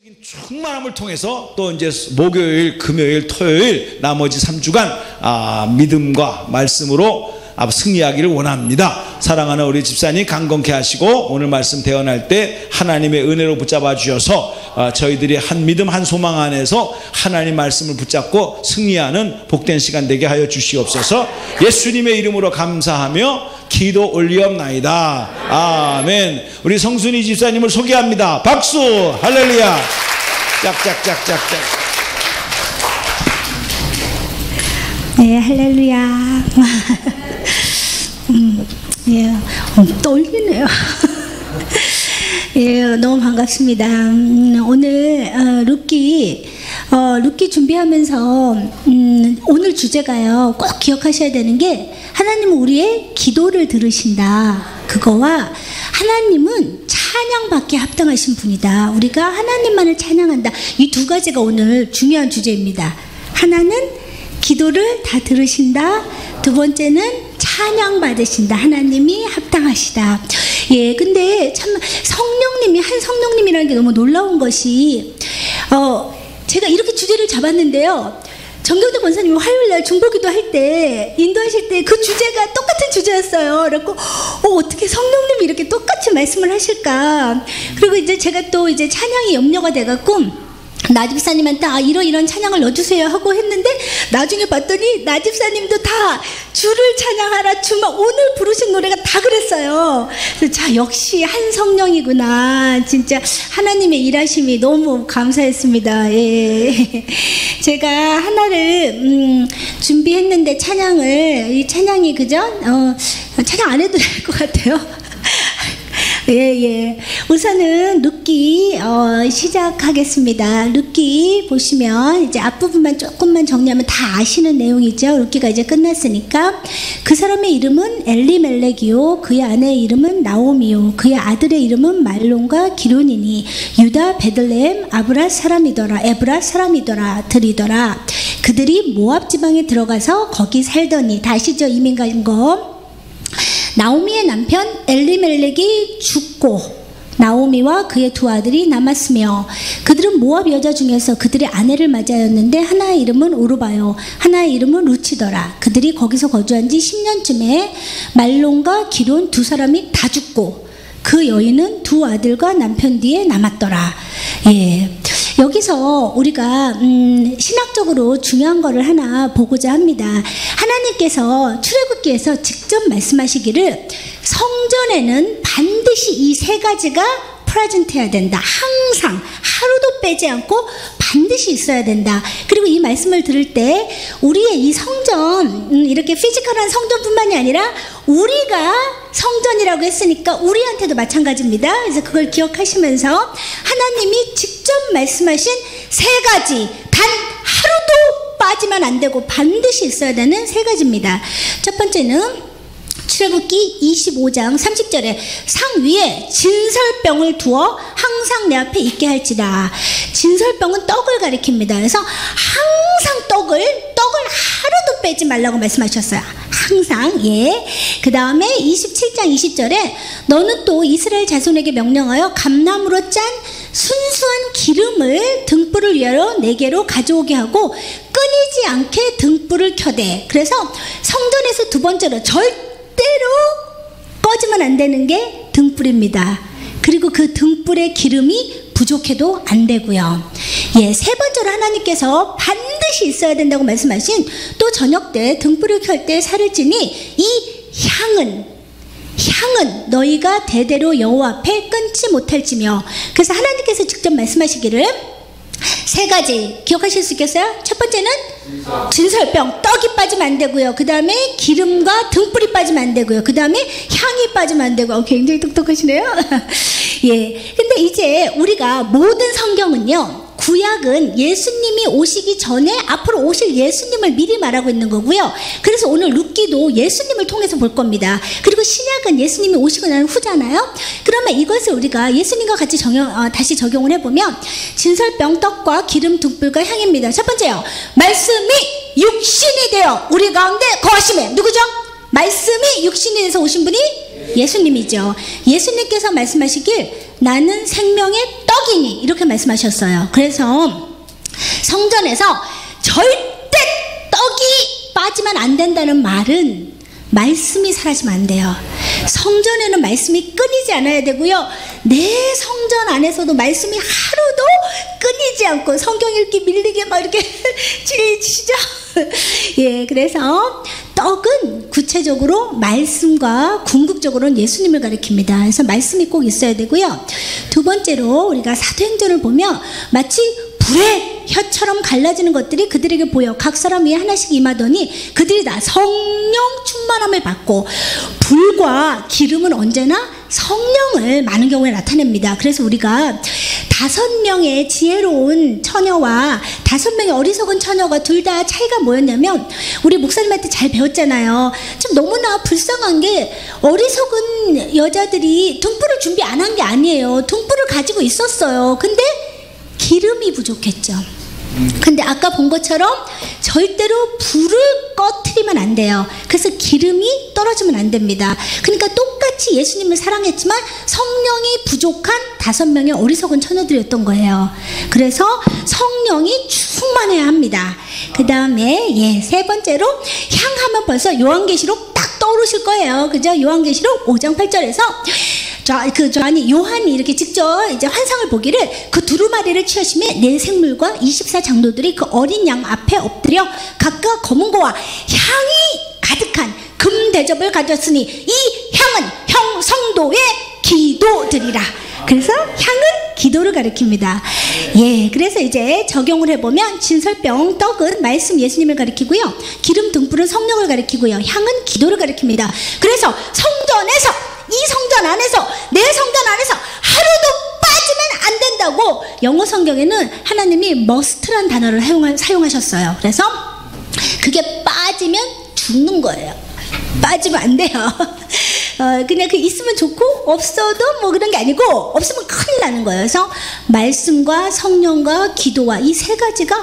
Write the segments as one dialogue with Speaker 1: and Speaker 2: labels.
Speaker 1: 충만함을 통해서 또 이제 목요일, 금요일, 토요일 나머지 3주간 믿음과 말씀으로 승리하기를 원합니다. 사랑하는 우리 집사님 강건케 하시고 오늘 말씀 대언할 때 하나님의 은혜로 붙잡아 주셔서 저희들이 한 믿음 한 소망 안에서 하나님 말씀을 붙잡고 승리하는 복된 시간 되게 하여 주시옵소서. 예수님의 이름으로 감사하며 기도 올리옵나이다. 아멘. 우리 성순이 집사님을 소개합니다. 박수. 할렐루야. 짝짝짝짝짝.
Speaker 2: 네, 할렐루야. 예, 떨리네요. 예, 너무 반갑습니다. 오늘 룻기 준비하면서 오늘 주제가요, 꼭 기억하셔야 되는 게 하나님은 우리의 기도를 들으신다. 그거와 하나님은 찬양받기에 합당하신 분이다. 우리가 하나님만을 찬양한다. 이 두 가지가 오늘 중요한 주제입니다. 하나는 기도를 다 들으신다. 두 번째는 찬양받으신다. 하나님이 합당하시다. 예, 근데 참 한 성령님이라는 게 너무 놀라운 것이 제가 이렇게 주제를 잡았는데요. 정경대 권사님이 화요일날 중보기도 할 때 인도하실 때 그 주제가 똑같은 주제였어요. 그래갖고 어떻게 성령님이 이렇게 똑같이 말씀을 하실까. 그리고 이제 제가 또 이제 찬양이 염려가 돼갖고 나집사님한테 이런 찬양을 넣어주세요 하고 했는데 나중에 봤더니 나집사님도 다 주를 찬양하라, 주만 오늘 부르신 노래가 다 그랬어요. 그래서 자, 역시 한 성령이구나. 진짜 하나님의 일하심이 너무 감사했습니다. 예. 제가 하나를 준비했는데 이 찬양이 그죠? 찬양 안 해도 될 것 같아요. 예. 우선은 룻기 시작하겠습니다. 룻기 보시면 이제 앞부분만 조금만 정리하면 다 아시는 내용이죠. 룻기가 이제 끝났으니까. 그 사람의 이름은 엘리멜렉이요, 그의 아내의 이름은 나오미요, 그의 아들의 이름은 말론과 기론이니 유다 베들레헴 에브라 사람이더라 들이더라. 그들이 모압 지방에 들어가서 거기 살더니. 다 아시죠? 이민 간 거. 나오미의 남편 엘리멜렉이 죽고 나오미와 그의 두 아들이 남았으며 그들은 모압 여자 중에서 그들의 아내를 맞이하였는데 하나의 이름은 오르바요, 하나의 이름은 루치더라. 그들이 거기서 거주한 지 10년쯤에 말론과 기론 두 사람이 다 죽고 그 여인은 두 아들과 남편 뒤에 남았더라. 예. 여기서 우리가 신학적으로 중요한 거를 하나 보고자 합니다. 하나님께서 출애굽기에서 직접 말씀하시기를 성전에는 반드시 이 세 가지가 프레젠트해야 된다. 항상 하루도 빼지 않고 반드시 있어야 된다. 그리고 이 말씀을 들을 때 우리의 이 성전, 이렇게 피지컬한 성전뿐만이 아니라 우리가 성전이라고 했으니까 우리한테도 마찬가지입니다. 그래서 그걸 기억하시면서 하나님이 직접 말씀하신 세 가지, 단 하루도 빠지면 안 되고 반드시 있어야 되는 세 가지입니다. 첫 번째는 출애굽기 25장 30절에 상 위에 진설병을 두어 항상 내 앞에 있게 할지라. 진설병은 떡을 가리킵니다. 그래서 항상 떡을 하루도 빼지 말라고 말씀하셨어요. 항상. 예. 그 다음에 27장 20절에 너는 또 이스라엘 자손에게 명령하여 감나무로 짠 순수한 기름을 등불을 위하여 내게로 가져오게 하고 끊이지 않게 등불을 켜대. 그래서 성전에서 두 번째로 절대로 꺼지면 안 되는 게 등불입니다. 그리고 그 등불의 기름이 부족해도 안 되고요. 예, 세 번째로 하나님께서 반드시 있어야 된다고 말씀하신 또 저녁 때 등불을 켤 때 살을 찌니 이 향은 너희가 대대로 여호와 앞에 끊지 못할지며. 그래서 하나님께서 직접 말씀하시기를 세 가지 기억하실 수 있겠어요? 첫 번째는 진설병, 떡이 빠지면 안 되고요. 그 다음에 기름과 등불이 빠지면 안 되고요. 그 다음에 향이 빠지면 안 되고. 굉장히 똑똑하시네요. 예. 근데 이제 우리가 모든 성경은요, 구약은 예수님이 오시기 전에 앞으로 오실 예수님을 미리 말하고 있는 거고요. 그래서 오늘 룻기도 예수님을 통해서 볼 겁니다. 그리고 신약은 예수님이 오시고 난 후잖아요. 그러면 이것을 우리가 예수님과 같이 다시 적용을 해보면 진설병, 떡과 기름, 등불과 향입니다. 첫 번째요, 말씀이 육신이 되어 우리 가운데 거하심에. 누구죠? 말씀이 육신이 돼서 오신 분이 예수님이죠. 예수님께서 말씀하시길 나는 생명의 떡 떡이니 이렇게 말씀하셨어요. 그래서 성전에서 절대 떡이 빠지면 안 된다는 말은 말씀이 사라지면 안 돼요. 성전에는 말씀이 끊이지 않아야 되고요. 내 성전 안에서도 말씀이 하루도 끊이지 않고 성경 읽기 밀리게 막 이렇게 지치죠. 예, 그래서 떡은 구체적으로 말씀과 궁극적으로는 예수님을 가리킵니다. 그래서 말씀이 꼭 있어야 되고요. 두 번째로 우리가 사도행전을 보면 마치 불의 혀처럼 갈라지는 것들이 그들에게 보여 각 사람 위에 하나씩 임하더니 그들이 다 성령 충만함을 받고, 불과 기름은 언제나 성령을 많은 경우에 나타냅니다. 그래서 우리가 5명의 지혜로운 처녀와 5명의 어리석은 처녀가 둘 다 차이가 뭐였냐면, 우리 목사님한테 잘 배웠잖아요. 좀 너무나 불쌍한 게 어리석은 여자들이 등불을 준비 안 한 게 아니에요. 등불을 가지고 있었어요. 근데 기름이 부족했죠. 근데 아까 본 것처럼 절대로 불을 꺼트리면 안 돼요. 그래서 기름이 떨어지면 안 됩니다. 그러니까 똑같이 예수님을 사랑했지만 성령이 부족한 5명의 어리석은 처녀들이었던 거예요. 그래서 성령이 충만해야 합니다. 그 다음에 세 번째로 향하면 벌써 요한계시록 딱 떠오르실 거예요. 그죠? 요한계시록 5장 8절에서 요한이 이렇게 직접 이제 환상을 보기를, 그 두루마리를 취하심에 네 생물과 24장로들이 그 어린 양 앞에 엎드려 각각 검은 고와 향이 가득한 금 대접을 가졌으니 이 향은 성도의 기도들이라. 그래서 향은 기도를 가리킵니다. 예, 그래서 이제 적용을 해보면 진설병 떡은 말씀 예수님을 가리키고요, 기름 등불은 성령을 가리키고요, 향은 기도를 가리킵니다. 그래서 성전에서, 이 성전 안에서, 내 성전 안에서 하루도 빠지면 안 된다고 영어 성경에는 하나님이 must란 단어를 사용하셨어요. 그래서 그게 빠지면 죽는 거예요. 빠지면 안 돼요. 그냥 그 있으면 좋고 없어도 뭐 그런 게 아니고, 없으면 큰일 나는 거예요. 그래서 말씀과 성령과 기도와 이 세 가지가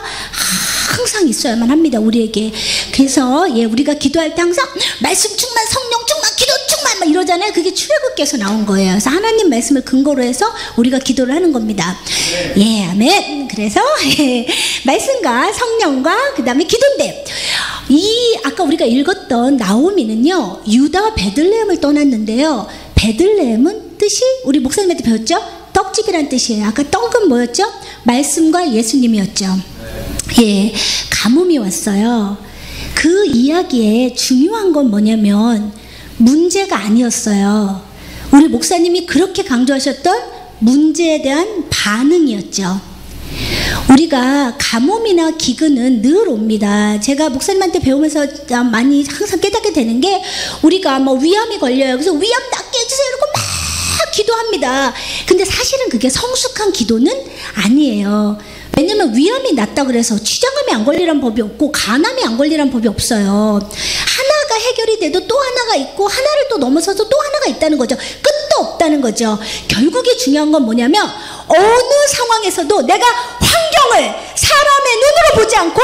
Speaker 2: 항상 있어야만 합니다, 우리에게. 그래서 우리가 기도할 때 항상 말씀 충만, 성령 충만, 기도 충만 막 이러잖아요. 그게 출애굽기에서 나온 거예요. 그래서 하나님 말씀을 근거로 해서 우리가 기도를 하는 겁니다. 예, 아멘. 그래서 말씀과 성령과 그 다음에 기도인데, 아까 우리가 읽었던 나오미는요, 유다 베들레헴을 떠났는데요, 베들레헴은 뜻이 우리 목사님한테 배웠죠? 떡집이란 뜻이에요. 아까 떡은 뭐였죠? 말씀과 예수님이었죠. 예, 가뭄이 왔어요. 그 이야기에 중요한 건 뭐냐면 문제가 아니었어요. 우리 목사님이 그렇게 강조하셨던 문제에 대한 반응이었죠. 우리가 가뭄이나 기근은 늘 옵니다. 제가 목사님한테 배우면서 많이 항상 깨닫게 되는 게, 우리가 뭐 위암이 걸려요. 그래서 위암 낫게 해주세요 이러고 막 기도합니다. 근데 사실은 그게 성숙한 기도는 아니에요. 왜냐면 위암이 낫다 그래서 췌장암이 안 걸리란 법이 없고 간암이 안 걸리란 법이 없어요. 하나가 해결이 돼도 또 하나가 있고, 하나를 또 넘어서서 또 하나가 있다는 거죠. 끝도 없다는 거죠. 결국에 중요한 건 뭐냐면, 어느 상황에서도 내가 환경을 사람의 눈으로 보지 않고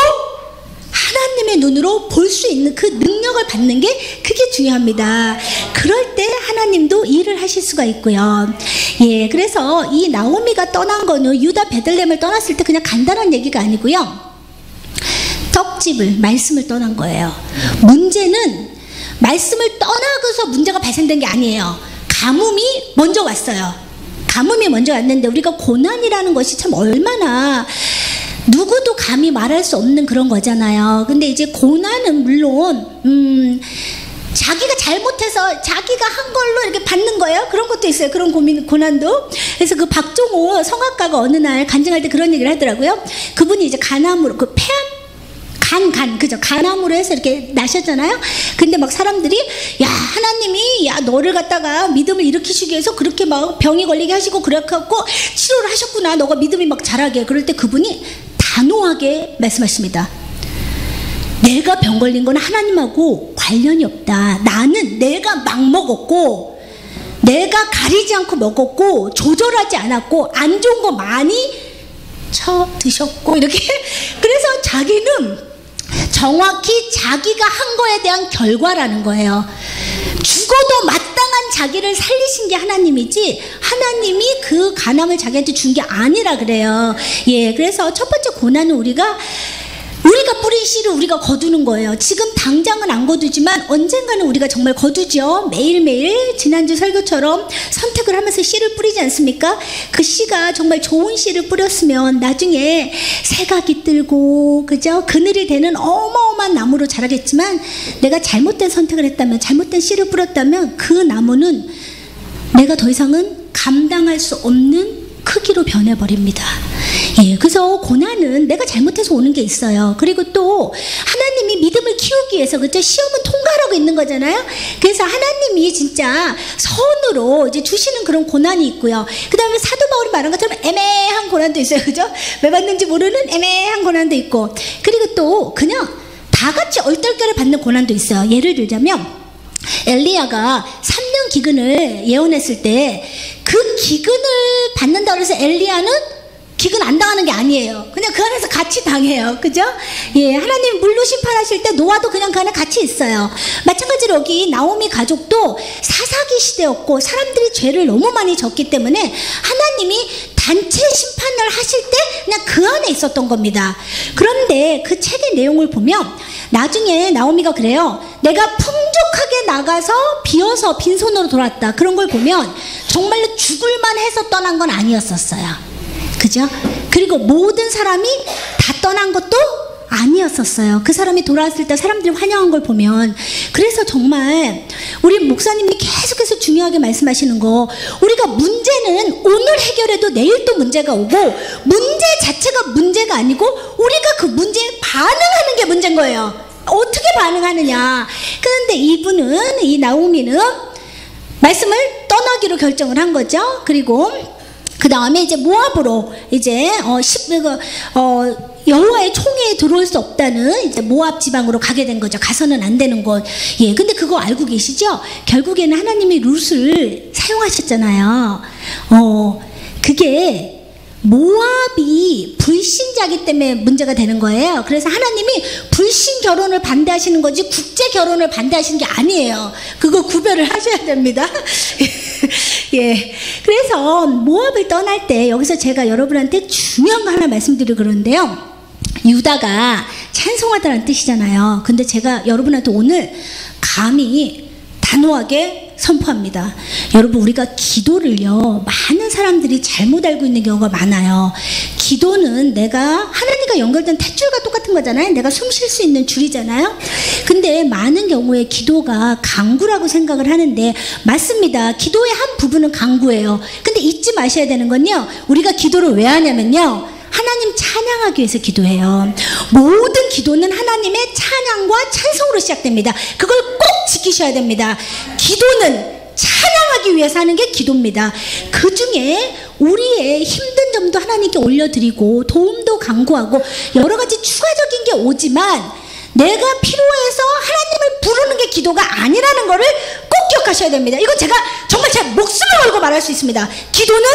Speaker 2: 하나님의 눈으로 볼 수 있는 그 능력을 받는 게, 그게 중요합니다. 그럴 때 하나님도 일을 하실 수가 있고요. 예, 그래서 이 나오미가 떠난 거는 유다 베들레헴을 떠났을 때 그냥 간단한 얘기가 아니고요, 떡집을, 말씀을 떠난 거예요. 문제는 말씀을 떠나고서 문제가 발생된 게 아니에요. 가뭄이 먼저 왔어요. 가뭄이 먼저 왔는데, 우리가 고난이라는 것이 참 얼마나 누구도 감히 말할 수 없는 그런 거잖아요. 근데 이제 고난은 물론 자기가 잘못해서 자기가 한 걸로 이렇게 받는 거예요. 그런 것도 있어요. 그런 고난도. 그래서 그 박종호 성악가가 어느 날 간증할 때 그런 얘기를 하더라고요. 그분이 이제 간암으로, 그 폐암? 그죠? 간암으로 해서 이렇게 나셨잖아요. 근데 막 사람들이, 야, 하나님이, 야, 너를 갖다가 믿음을 일으키시기 위해서 그렇게 막 병이 걸리게 하시고 그렇게 하고 치료를 하셨구나. 너가 믿음이 막 자라게. 그럴 때 그분이 단호하게 말씀하십니다. 내가 병 걸린 건 하나님하고 관련이 없다. 나는 내가 막 먹었고, 내가 가리지 않고 먹었고, 조절하지 않았고, 안 좋은 거 많이 드셨고, 이렇게. 그래서 자기는 정확히 자기가 한 거에 대한 결과라는 거예요. 죽어도 마땅한 자기를 살리신 게 하나님이지 하나님이 그 간암을 자기한테 준 게 아니라 그래요. 예, 그래서 첫 번째 고난은 우리가 뿌린 씨를 우리가 거두는 거예요. 지금 당장은 안 거두지만 언젠가는 우리가 정말 거두죠. 매일매일 지난주 설교처럼 선택을 하면서 씨를 뿌리지 않습니까? 그 씨가 정말 좋은 씨를 뿌렸으면 나중에 새가 깃들고 그죠? 그늘이 되는 어마어마한 나무로 자라겠지만 내가 잘못된 선택을 했다면, 잘못된 씨를 뿌렸다면 그 나무는 내가 더 이상은 감당할 수 없는 크기로 변해버립니다. 예, 그래서 고난은 내가 잘못해서 오는 게 있어요. 그리고 또 하나님이 믿음을 키우기 위해서, 그죠? 시험은 통과하라고 있는 거잖아요. 그래서 하나님이 진짜 선으로 이제 주시는 그런 고난이 있고요. 그 다음에 사도 바울이 말한 것처럼 애매한 고난도 있어요. 그죠? 왜 받는지 모르는 애매한 고난도 있고, 그리고 또 그냥 다 같이 얼떨결에 받는 고난도 있어요. 예를 들자면 엘리야가 3년 기근을 예언했을 때 그 기근을 받는다고 해서 엘리야는 기근 안 당하는 게 아니에요. 그냥 그 안에서 같이 당해요. 그죠? 예, 하나님 물로 심판하실 때 노아도 그냥 그 안에 같이 있어요. 마찬가지로 여기 나오미 가족도 사사기 시대였고 사람들이 죄를 너무 많이 졌기 때문에 하나님이 단체 심판을 하실 때 그냥 그 안에 있었던 겁니다. 그런데 그 책의 내용을 보면 나중에 나오미가 그래요. 내가 풍족하게 나가서 비어서 빈손으로 돌아왔다. 그런 걸 보면 정말로 죽을만 해서 떠난 건 아니었었어요. 그죠? 그리고 모든 사람이 다 떠난 것도 아니었었어요. 그 사람이 돌아왔을 때 사람들이 환영한 걸 보면. 그래서 정말 우리 목사님이 계속해서 중요하게 말씀하시는 거, 우리가 문제는 오늘 해결해도 내일 또 문제가 오고, 문제 자체가 문제가 아니고 우리가 그 문제에 반응하는 게 문제인 거예요. 어떻게 반응하느냐. 그런데 이분은, 이 나오미는 말씀을 떠나기로 결정을 한 거죠. 그리고 그 다음에 이제 모압으로 이제 여호와의 총회에 들어올 수 없다는 이제 모압 지방으로 가게 된 거죠. 가서는 안 되는 곳. 예, 근데 그거 알고 계시죠? 결국에는 하나님이 룻을 사용하셨잖아요. 그게 모압이 불신자기 때문에 문제가 되는 거예요. 그래서 하나님이 불신 결혼을 반대하시는 거지 국제 결혼을 반대하시는 게 아니에요. 그거 구별을 하셔야 됩니다. 예, 그래서 모압을 떠날 때 여기서 제가 여러분한테 중요한 거 하나 말씀드리고 그러는데요. 유다가 찬송하다라는 뜻이잖아요. 근데 제가 여러분한테 오늘 감히 단호하게 선포합니다. 여러분, 우리가 기도를요, 많은 사람들이 잘못 알고 있는 경우가 많아요. 기도는 내가 하나님과 연결된 탯줄과 똑같은 거잖아요. 내가 숨 쉴 수 있는 줄이잖아요. 근데 많은 경우에 기도가 강구라고 생각을 하는데 맞습니다. 기도의 한 부분은 강구예요. 근데 잊지 마셔야 되는 건요, 우리가 기도를 왜 하냐면요, 하나님 찬양하기 위해서 기도해요. 모든 기도는 하나님의 찬양과 찬송으로 시작됩니다. 그걸 꼭 지키셔야 됩니다. 기도는 찬양하기 위해서 하는 게 기도입니다. 그 중에 우리의 힘든 점도 하나님께 올려드리고 도움도 강구하고 여러 가지 추가적인 게 오지만 내가 필요해서 하나님을 부르는 게 기도가 아니라는 거를 꼭 기억하셔야 됩니다. 이건 제가 정말 제 목숨을 걸고 말할 수 있습니다. 기도는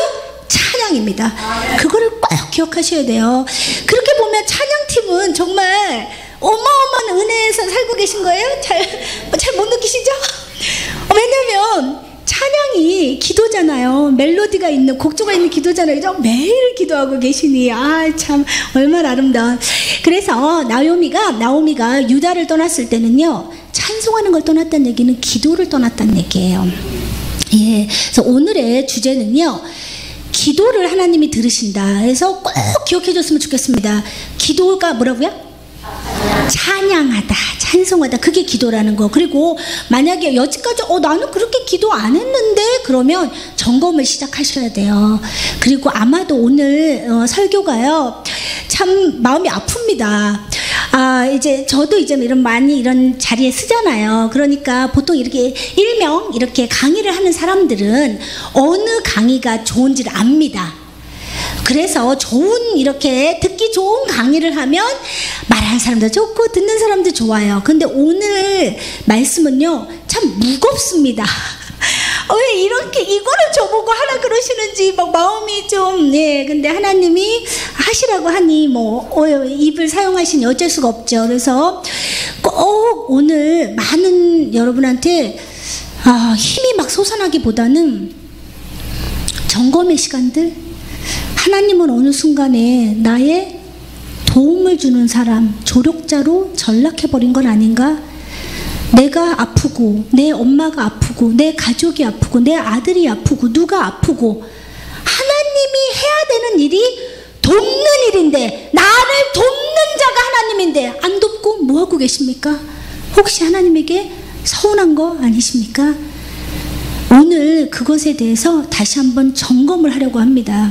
Speaker 2: 찬양입니다. 그거를 꼭 기억하셔야 돼요. 그렇게 보면 찬양팀은 정말 어마어마한 은혜에서 살고 계신 거예요? 잘 못 느끼시죠? 왜냐면 찬양이 기도잖아요. 멜로디가 있는, 곡조가 있는 기도잖아요. 그죠? 매일 기도하고 계시니 참 얼마나 아름다운. 그래서 나오미가 유다를 떠났을 때는요, 찬송하는 걸 떠났다는 얘기는 기도를 떠났다는 얘기예요. 예, 그래서 오늘의 주제는요, 기도를 하나님이 들으신다. 그래서 꼭 기억해 줬으면 좋겠습니다. 기도가 뭐라고요? 찬양하다, 찬송하다. 그게 기도라는 거. 그리고 만약에 여지까지 나는 그렇게 기도 안 했는데, 그러면 점검을 시작하셔야 돼요. 그리고 아마도 오늘 설교가요, 참 마음이 아픕니다. 이제 저도 이제 많이 이런 자리에 쓰잖아요. 그러니까 보통 이렇게 일명 이렇게 강의를 하는 사람들은 어느 강의가 좋은지를 압니다. 그래서 이렇게 듣기 좋은 강의를 하면 말하는 사람도 좋고 듣는 사람도 좋아요. 근데 오늘 말씀은요, 참 무겁습니다. 왜 이렇게 이거를 저보고 하라 그러시는지 막 마음이 좀, 예, 근데 하나님이 하시라고 하니 입을 사용하시니 어쩔 수가 없죠. 그래서 꼭 오늘 많은 여러분한테 힘이 막 솟아나기보다는 점검의 시간들, 하나님은 어느 순간에 나의 도움을 주는 사람, 조력자로 전락해버린 건 아닌가? 내가 아프고 내 엄마가 아프고 내 가족이 아프고 내 아들이 아프고 누가 아프고 하나님이 해야 되는 일이 돕는 일인데, 나를 돕는 자가 하나님인데 안 돕고 뭐하고 계십니까? 혹시 하나님에게 서운한 거 아니십니까? 오늘 그것에 대해서 다시 한번 점검을 하려고 합니다.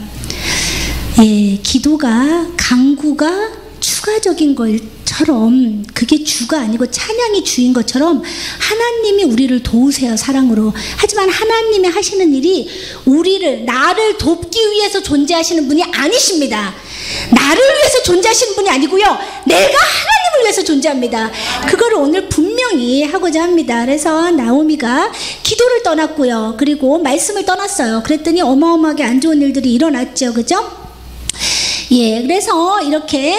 Speaker 2: 기도가 강구가 추가적인 것처럼, 그게 주가 아니고 찬양이 주인 것처럼 하나님이 우리를 도우세요, 사랑으로. 하지만 하나님이 하시는 일이 나를 돕기 위해서 존재하시는 분이 아니십니다. 나를 위해서 존재하시는 분이 아니고요, 내가 하나님을 위해서 존재합니다. 그걸 오늘 분명히 하고자 합니다. 그래서 나오미가 기도를 떠났고요, 그리고 말씀을 떠났어요. 그랬더니 어마어마하게 안 좋은 일들이 일어났죠, 그죠? 그래서 이렇게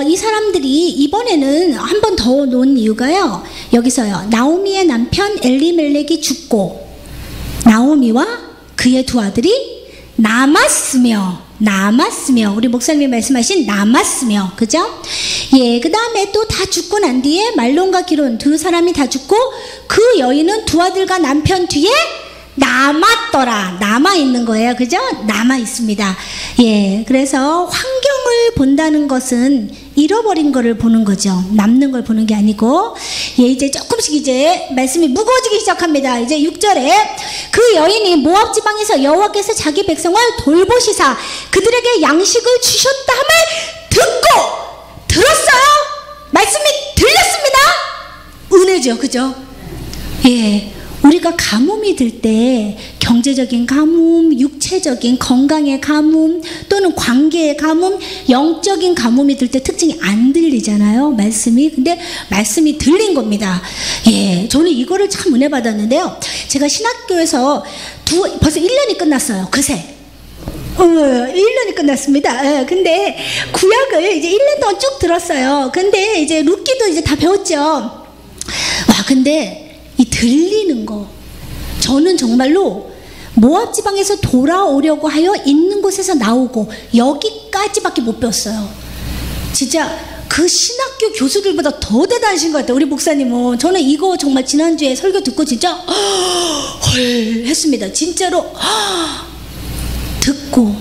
Speaker 2: 이 사람들이 이번에는 한 번 더 놓은 이유가요, 여기서요, 나오미의 남편 엘리멜렉이 죽고 나오미와 그의 두 아들이 남았으며, 우리 목사님이 말씀하신 남았으며, 그죠? 그 다음에 또 다 죽고 난 뒤에 말론과 기론 두 사람이 다 죽고 그 여인은 두 아들과 남편 뒤에 남았더라. 남아있는 거예요, 그죠? 남아있습니다. 그래서 환경을 본다는 것은 잃어버린 거를 보는 거죠. 남는 걸 보는 게 아니고. 이제 조금씩 이제 말씀이 무거워지기 시작합니다. 이제 6절에 그 여인이 모압 지방에서 여호와께서 자기 백성을 돌보시사 그들에게 양식을 주셨다 함을 듣고, 들었어요? 말씀이 들렸습니다. 은혜죠, 그죠? 우리가 가뭄이 들 때 경제적인 가뭄, 육체적인 건강의 가뭄, 또는 관계의 가뭄, 영적인 가뭄이 들 때 특징이 안 들리잖아요, 말씀이. 근데 말씀이 들린 겁니다. 저는 이거를 참 은혜 받았는데요, 제가 신학교에서 벌써 1년이 끝났어요, 그새. 1년이 끝났습니다. 근데 구약을 이제 1년 동안 쭉 들었어요. 근데 이제 룻기도 이제 다 배웠죠. 근데 이 들리는 거, 저는 정말로 모압 지방에서 돌아오려고 하여 있는 곳에서 나오고 여기까지밖에 못 배웠어요. 진짜 그 신학교 교수들보다 더 대단하신 것 같아요, 우리 목사님은. 저는 이거 정말 지난주에 설교 듣고 진짜 헐 했습니다. 진짜로 듣고,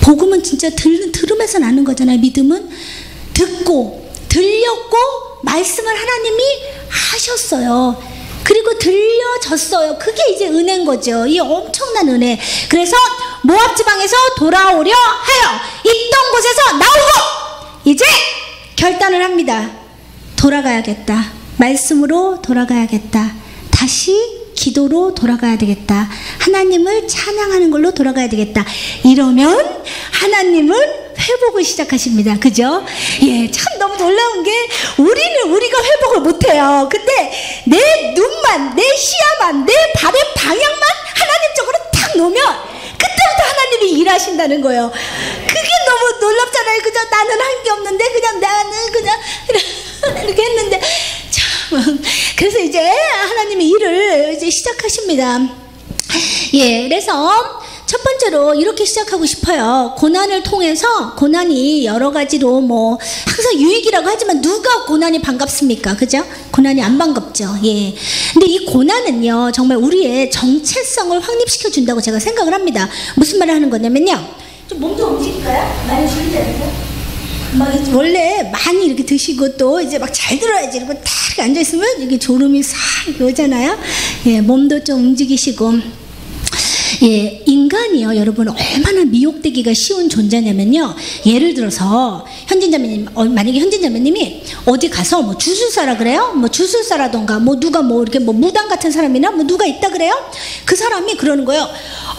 Speaker 2: 복음은 진짜 들으면서 나는 거잖아요. 믿음은 듣고 들렸고 말씀을 하나님이 하셨어요. 그리고 들려졌어요. 그게 이제 은혜인 거죠. 이 엄청난 은혜. 그래서 모압 지방에서 돌아오려 하여 있던 곳에서 나오고 이제 결단을 합니다. 돌아가야겠다. 말씀으로 돌아가야겠다. 다시 기도로 돌아가야 되겠다. 하나님을 찬양하는 걸로 돌아가야 되겠다. 이러면 하나님은 회복을 시작하십니다. 그죠? 참 너무 놀라운 게 우리가 회복을 못해요. 근데 내 눈만, 내 시야만, 내 발의 방향만 하나님 쪽으로 탁 놓으면 그때부터 하나님이 일하신다는 거예요. 그게 너무 놀랍잖아요. 그죠? 나는 한 게 없는데 나는 그냥 이렇게 했는데 참. 그래서 이제 하나님이 일을 이제 시작하십니다. 그래서 첫 번째로 이렇게 시작하고 싶어요. 고난을 통해서, 고난이 여러 가지로 뭐 항상 유익이라고 하지만 누가 고난이 반갑습니까? 그죠? 고난이 안 반갑죠. 근데 이 고난은요, 정말 우리의 정체성을 확립시켜 준다고 제가 생각을 합니다. 무슨 말을 하는 거냐면요, 좀 몸 좀 움직일까요? 많이 줄이잖아요. 막 원래 많이 이렇게 드시고 또 이제 막 잘 들어야지 이러고 딱 앉아있으면 이게 졸음이 싹 오잖아요. 몸도 좀 움직이시고. 인간이요, 여러분, 얼마나 미혹되기가 쉬운 존재냐면요, 예를 들어서 현진자매님, 만약에 현진자매님이 어디 가서 뭐 주술사라 그래요? 뭐 주술사라던가 뭐 누가 뭐 이렇게 뭐 무당 같은 사람이나 뭐 누가 있다 그래요? 그 사람이 그러는 거예요.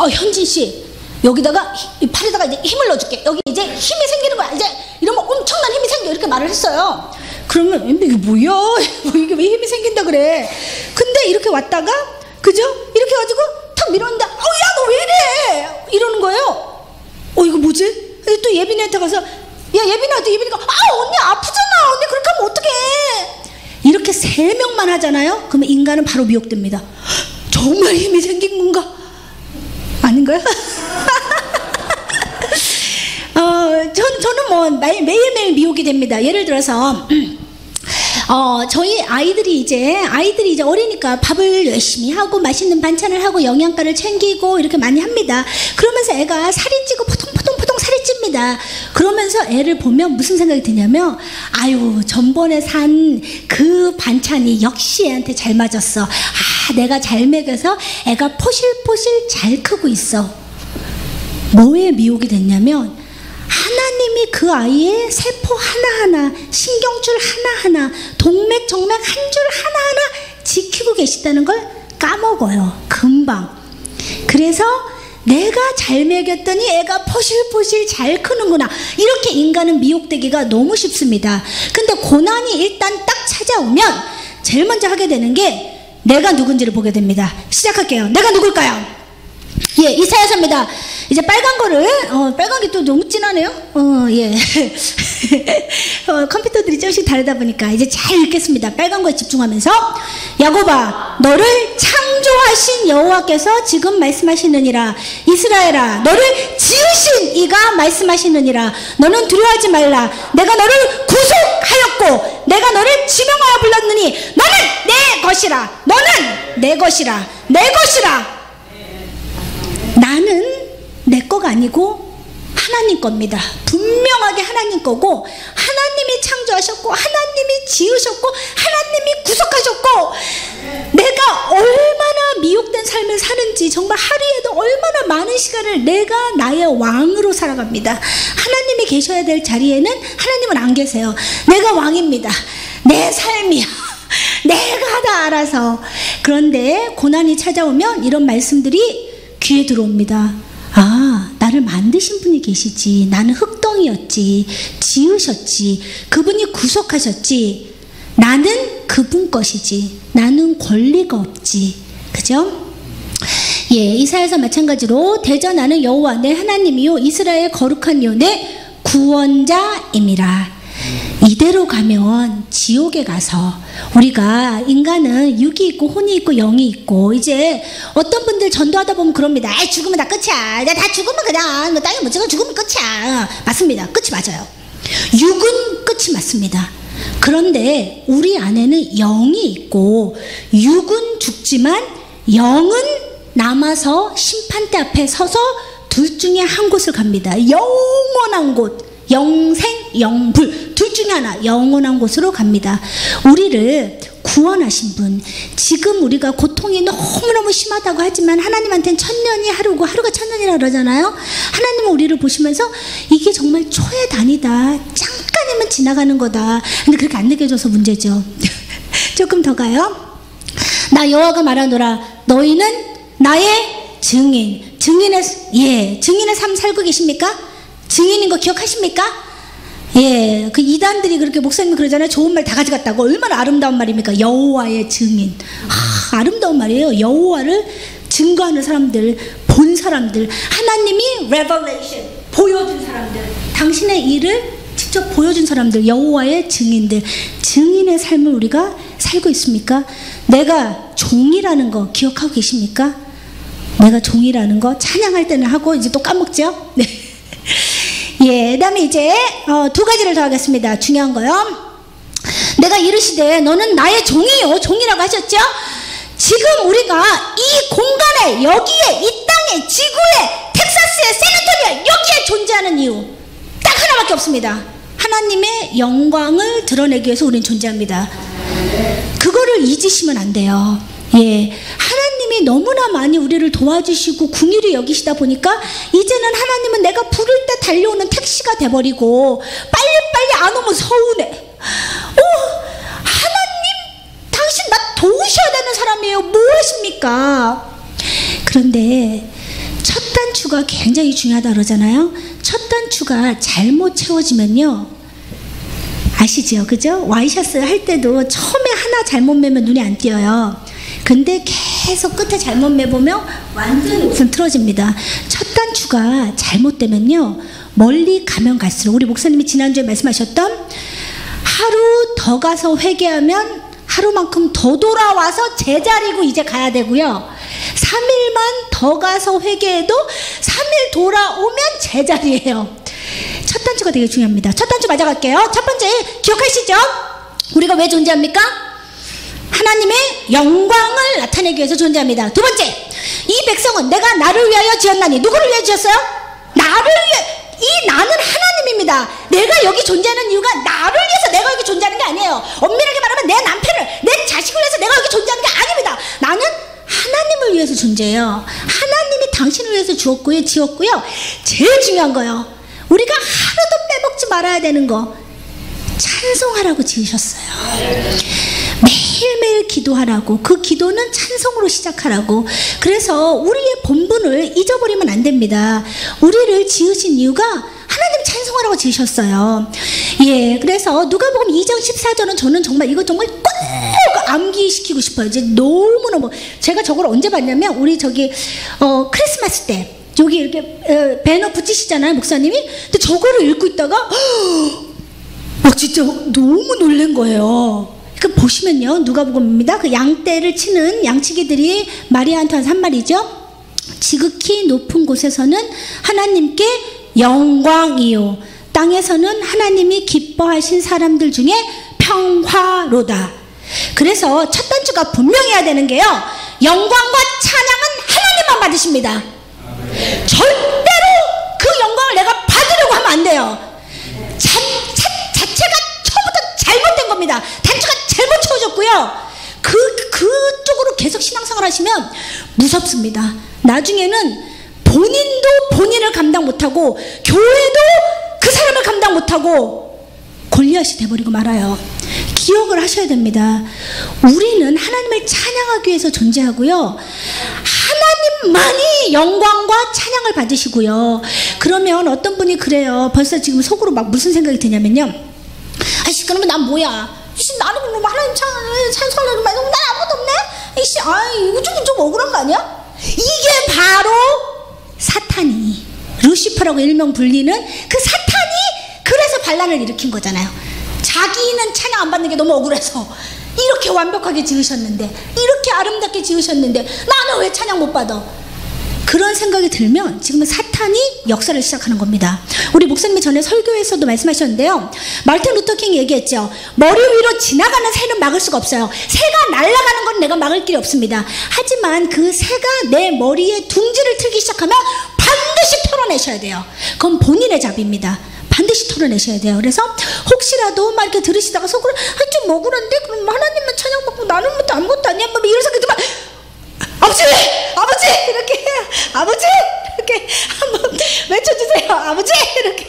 Speaker 2: 현진씨, 여기다가 이 팔에다가 이제 힘을 넣어줄게. 여기 이제 힘이 생기는 거야. 이제 이러면 엄청난 힘이 생겨. 이렇게 말을 했어요. 그러면 이게 뭐야? 이게 왜 힘이 생긴다 그래? 근데 이렇게 왔다가, 그죠? 이렇게 해가지고 탁 밀었는데, 야, 너 왜 이래? 이러는 거예요. 이거 뭐지? 또 예빈이한테 가서, 야, 예빈아, 또 예빈이가, 언니 아프잖아. 언니 그렇게 하면 어떡해? 이렇게 이렇게 3명만 하잖아요. 그러면 인간은 바로 미혹됩니다. 정말 힘이 생긴 건가? 아닌가요? 저는 뭐 매일매일 미혹이 됩니다. 예를 들어서 저희 아이들이 이제 어리니까 밥을 열심히 하고 맛있는 반찬을 하고 영양가를 챙기고 이렇게 많이 합니다. 그러면서 애가 살이 찌고 포동포동 살이 찝니다. 그러면서 애를 보면 무슨 생각이 드냐면, 아유, 전번에 산 그 반찬이 역시 애한테 잘 맞았어. 아, 내가 잘 먹여서 애가 포실포실 잘 크고 있어. 뭐에 미혹이 됐냐면, 하나님이 그 아이의 세포 하나하나, 신경줄 하나하나, 동맥, 정맥 한 줄 하나하나 지키고 계시다는 걸 까먹어요. 금방. 그래서 내가 잘 먹였더니 애가 포실포실 잘 크는구나. 이렇게 인간은 미혹되기가 너무 쉽습니다. 근데 고난이 일단 딱 찾아오면 제일 먼저 하게 되는 게 내가 누군지를 보게 됩니다. 시작할게요. 내가 누굴까요? 예, 이사야서입니다. 이제 빨간 거를, 빨간 게 또 너무 진하네요. 예. 컴퓨터들이 조금씩 다르다 보니까 이제 잘 읽겠습니다. 빨간 거에 집중하면서. 야곱아, 너를 창조하신 여호와께서 지금 말씀하시느니라. 이스라엘아, 너를 지으신 이가 말씀하시느니라. 너는 두려워하지 말라. 내가 너를 구속하였고 내가 너를 지명하여 불렀느니 너는 내 것이라. 너는 내 것이라. 내 것이라. 나는 내 거가 아니고 하나님 겁니다. 분명하게 하나님 거고, 하나님이 창조하셨고 하나님이 지으셨고 하나님이 구속하셨고, 내가 얼마나 미혹된 삶을 사는지 정말 하루에도 얼마나 많은 시간을 내가 나의 왕으로 살아갑니다. 하나님이 계셔야 될 자리에는 하나님은 안 계세요. 내가 왕입니다. 내 삶이야. 내가 다 알아서. 그런데 고난이 찾아오면 이런 말씀들이 귀에 들어옵니다. 아, 나를 만드신 분이 계시지. 나는 흙덩이였지. 지으셨지. 그분이 구속하셨지. 나는 그분 것이지. 나는 권리가 없지. 그죠? 예, 이사야서 마찬가지로 대저 나는 여호와 내 하나님이요 이스라엘 거룩한 이요 내 구원자임이라. 이대로 가면 지옥에 가서, 우리가 인간은 육이 있고 혼이 있고 영이 있고, 이제 어떤 분들 전도하다 보면 그럽니다. 아, 죽으면 다 끝이야. 다 죽으면 그냥 뭐 땅에 못 찍어 죽으면 끝이야. 맞습니다. 끝이 맞아요. 육은 끝이 맞습니다. 그런데 우리 안에는 영이 있고, 육은 죽지만 영은 남아서 심판대 앞에 서서 둘 중에 한 곳을 갑니다. 영원한 곳. 영생, 영불, 둘 중에 하나, 영원한 곳으로 갑니다. 우리를 구원하신 분, 지금 우리가 고통이 너무너무 심하다고 하지만 하나님한테는 천년이 하루고 하루가 천년이라 그러잖아요. 하나님은 우리를 보시면서 이게 정말 초의 단위다, 잠깐이면 지나가는 거다. 근데 그렇게 안 느껴져서 문제죠. 조금 더 가요. 나 여호와가 말하노라. 너희는 나의 증인. 증인의 삶 살고 계십니까? 증인인 거 기억하십니까? 예, 그 이단들이 그렇게 목사님 그러잖아요. 좋은 말 다 가져갔다고. 얼마나 아름다운 말입니까? 여호와의 증인. 아름다운 말이에요. 여호와를 증거하는 사람들, 본 사람들, 하나님이 revelation 보여준 사람들, 당신의 일을 직접 보여준 사람들, 여호와의 증인들. 증인의 삶을 우리가 살고 있습니까? 내가 종이라는 거 기억하고 계십니까? 내가 종이라는 거 찬양할 때는 하고 이제 또 까먹죠? 네. 예, 그 다음에 이제 두 가지를 더 하겠습니다. 중요한 거요. 내가 이르시되 너는 나의 종이요. 종이라고 하셨죠? 지금 우리가 이 공간에, 여기에, 이 땅에, 지구에, 텍사스에, 샌안토니오에, 여기에 존재하는 이유 딱 하나밖에 없습니다. 하나님의 영광을 드러내기 위해서 우리는 존재합니다. 그거를 잊으시면 안 돼요. 예, 하나님이 너무나 많이 우리를 도와주시고 궁휼히 여기시다 보니까 이제는 하나님은 내가 부를 때 달려오는 택시가 돼버리고, 빨리빨리 안 오면 서운해. 하나님 당신 나 도우셔야 되는 사람이에요. 뭐 하십니까? 그런데 첫 단추가 굉장히 중요하다 그러잖아요. 첫 단추가 잘못 채워지면요, 아시죠? 그죠? 와이셔츠 할 때도 처음에 하나 잘못 매면 눈에 안 띄어요. 근데 계속 끝에 잘못 매보면 완전히 우선 틀어집니다. 첫 단추가 잘못되면요, 멀리 가면 갈수록, 우리 목사님이 지난주에 말씀하셨던 하루 더 가서 회개하면 하루만큼 더 돌아와서 제자리고 이제 가야 되고요. 3일만 더 가서 회개해도 3일 돌아오면 제자리예요. 첫 단추가 되게 중요합니다. 첫 단추 맞아갈게요. 첫 번째 기억하시죠? 우리가 왜 존재합니까? 하나님의 영광을 나타내기 위해서 존재합니다. 두 번째, 이 백성은 내가 나를 위하여 지었나니. 누구를 위해 지었어요? 나를 위해. 이 나는 하나님입니다. 내가 여기 존재하는 이유가 나를 위해서 내가 여기 존재하는 게 아니에요. 엄밀하게 말하면 내 남편을, 내 자식을 위해서 내가 여기 존재하는 게 아닙니다. 나는 하나님을 위해서 존재해요. 하나님이 당신을 위해서 지었고요. 제일 중요한 거요, 우리가 하루도 빼먹지 말아야 되는 거, 찬송하라고 지으셨어요. 매일매일 기도하라고. 그 기도는 찬송으로 시작하라고. 그래서 우리의 본분을 잊어버리면 안 됩니다. 우리를 지으신 이유가 하나님 찬송하라고 지으셨어요. 예, 그래서 누가복음 2장 14절은 저는 정말 이거 정말 꼭 암기시키고 싶어요. 이제 너무너무 제가 저걸 언제 봤냐면 우리 저기 크리스마스 때 여기 이렇게 배너 붙이시잖아요, 목사님이. 근데 저거를 읽고 있다가 진짜 너무 놀란 거예요. 그 보시면요, 누가복음입니다. 그 양떼를 치는 양치기들이 마리아한테 한 말이죠. 지극히 높은 곳에서는 하나님께 영광이요, 땅에서는 하나님이 기뻐하신 사람들 중에 평화로다. 그래서 첫 단추가 분명해야 되는 게요, 영광과 찬양은 하나님만 받으십니다. 절대로 그 영광을 내가 받으려고 하면 안 돼요. 자체가 처음부터 잘못된 겁니다. 단추가 잘못 채워졌고요. 그쪽으로 계속 신앙생활 하시면 무섭습니다. 나중에는 본인도 본인을 감당 못하고 교회도 그 사람을 감당 못하고 골리앗이 돼버리고 말아요. 기억을 하셔야 됩니다. 우리는 하나님을 찬양하기 위해서 존재하고요, 하나님만이 영광과 찬양을 받으시고요. 그러면 어떤 분이 그래요. 벌써 지금 속으로 막 무슨 생각이 드냐면요, 아이씨, 그러면 난 뭐야? 이씨, 나는 하나님 찬송하려고 난 아무것도 없네? 이씨, 이거 좀 억울한 거 아니야? 이게 바로 사탄이, 루시퍼라고 일명 불리는 그 사탄이 그래서 반란을 일으킨 거잖아요. 자기는 찬양 안 받는 게 너무 억울해서 이렇게 완벽하게 지으셨는데, 이렇게 아름답게 지으셨는데 나는 왜 찬양 못 받아? 그런 생각이 들면 지금은 사탄이 역사를 시작하는 겁니다. 우리 목사님이 전에 설교에서도 말씀하셨는데요, 마르틴 루터 킹이 얘기했죠. 머리 위로 지나가는 새는 막을 수가 없어요. 새가 날아가는 건 내가 막을 길이 없습니다. 하지만 그 새가 내 머리에 둥지를 틀기 시작하면 반드시 털어내셔야 돼요. 그건 본인의 잡입니다. 반드시 털어내셔야 돼요. 그래서 혹시라도 막 이렇게 들으시다가 속으로 좀 억울한데, 그럼 하나님만 찬양받고 나는 뭐 아무것도 아니야, 뭐 이런 생각이 들면 아버지 이렇게, 아버지 이렇게 한번 외쳐주세요. 아버지 이렇게.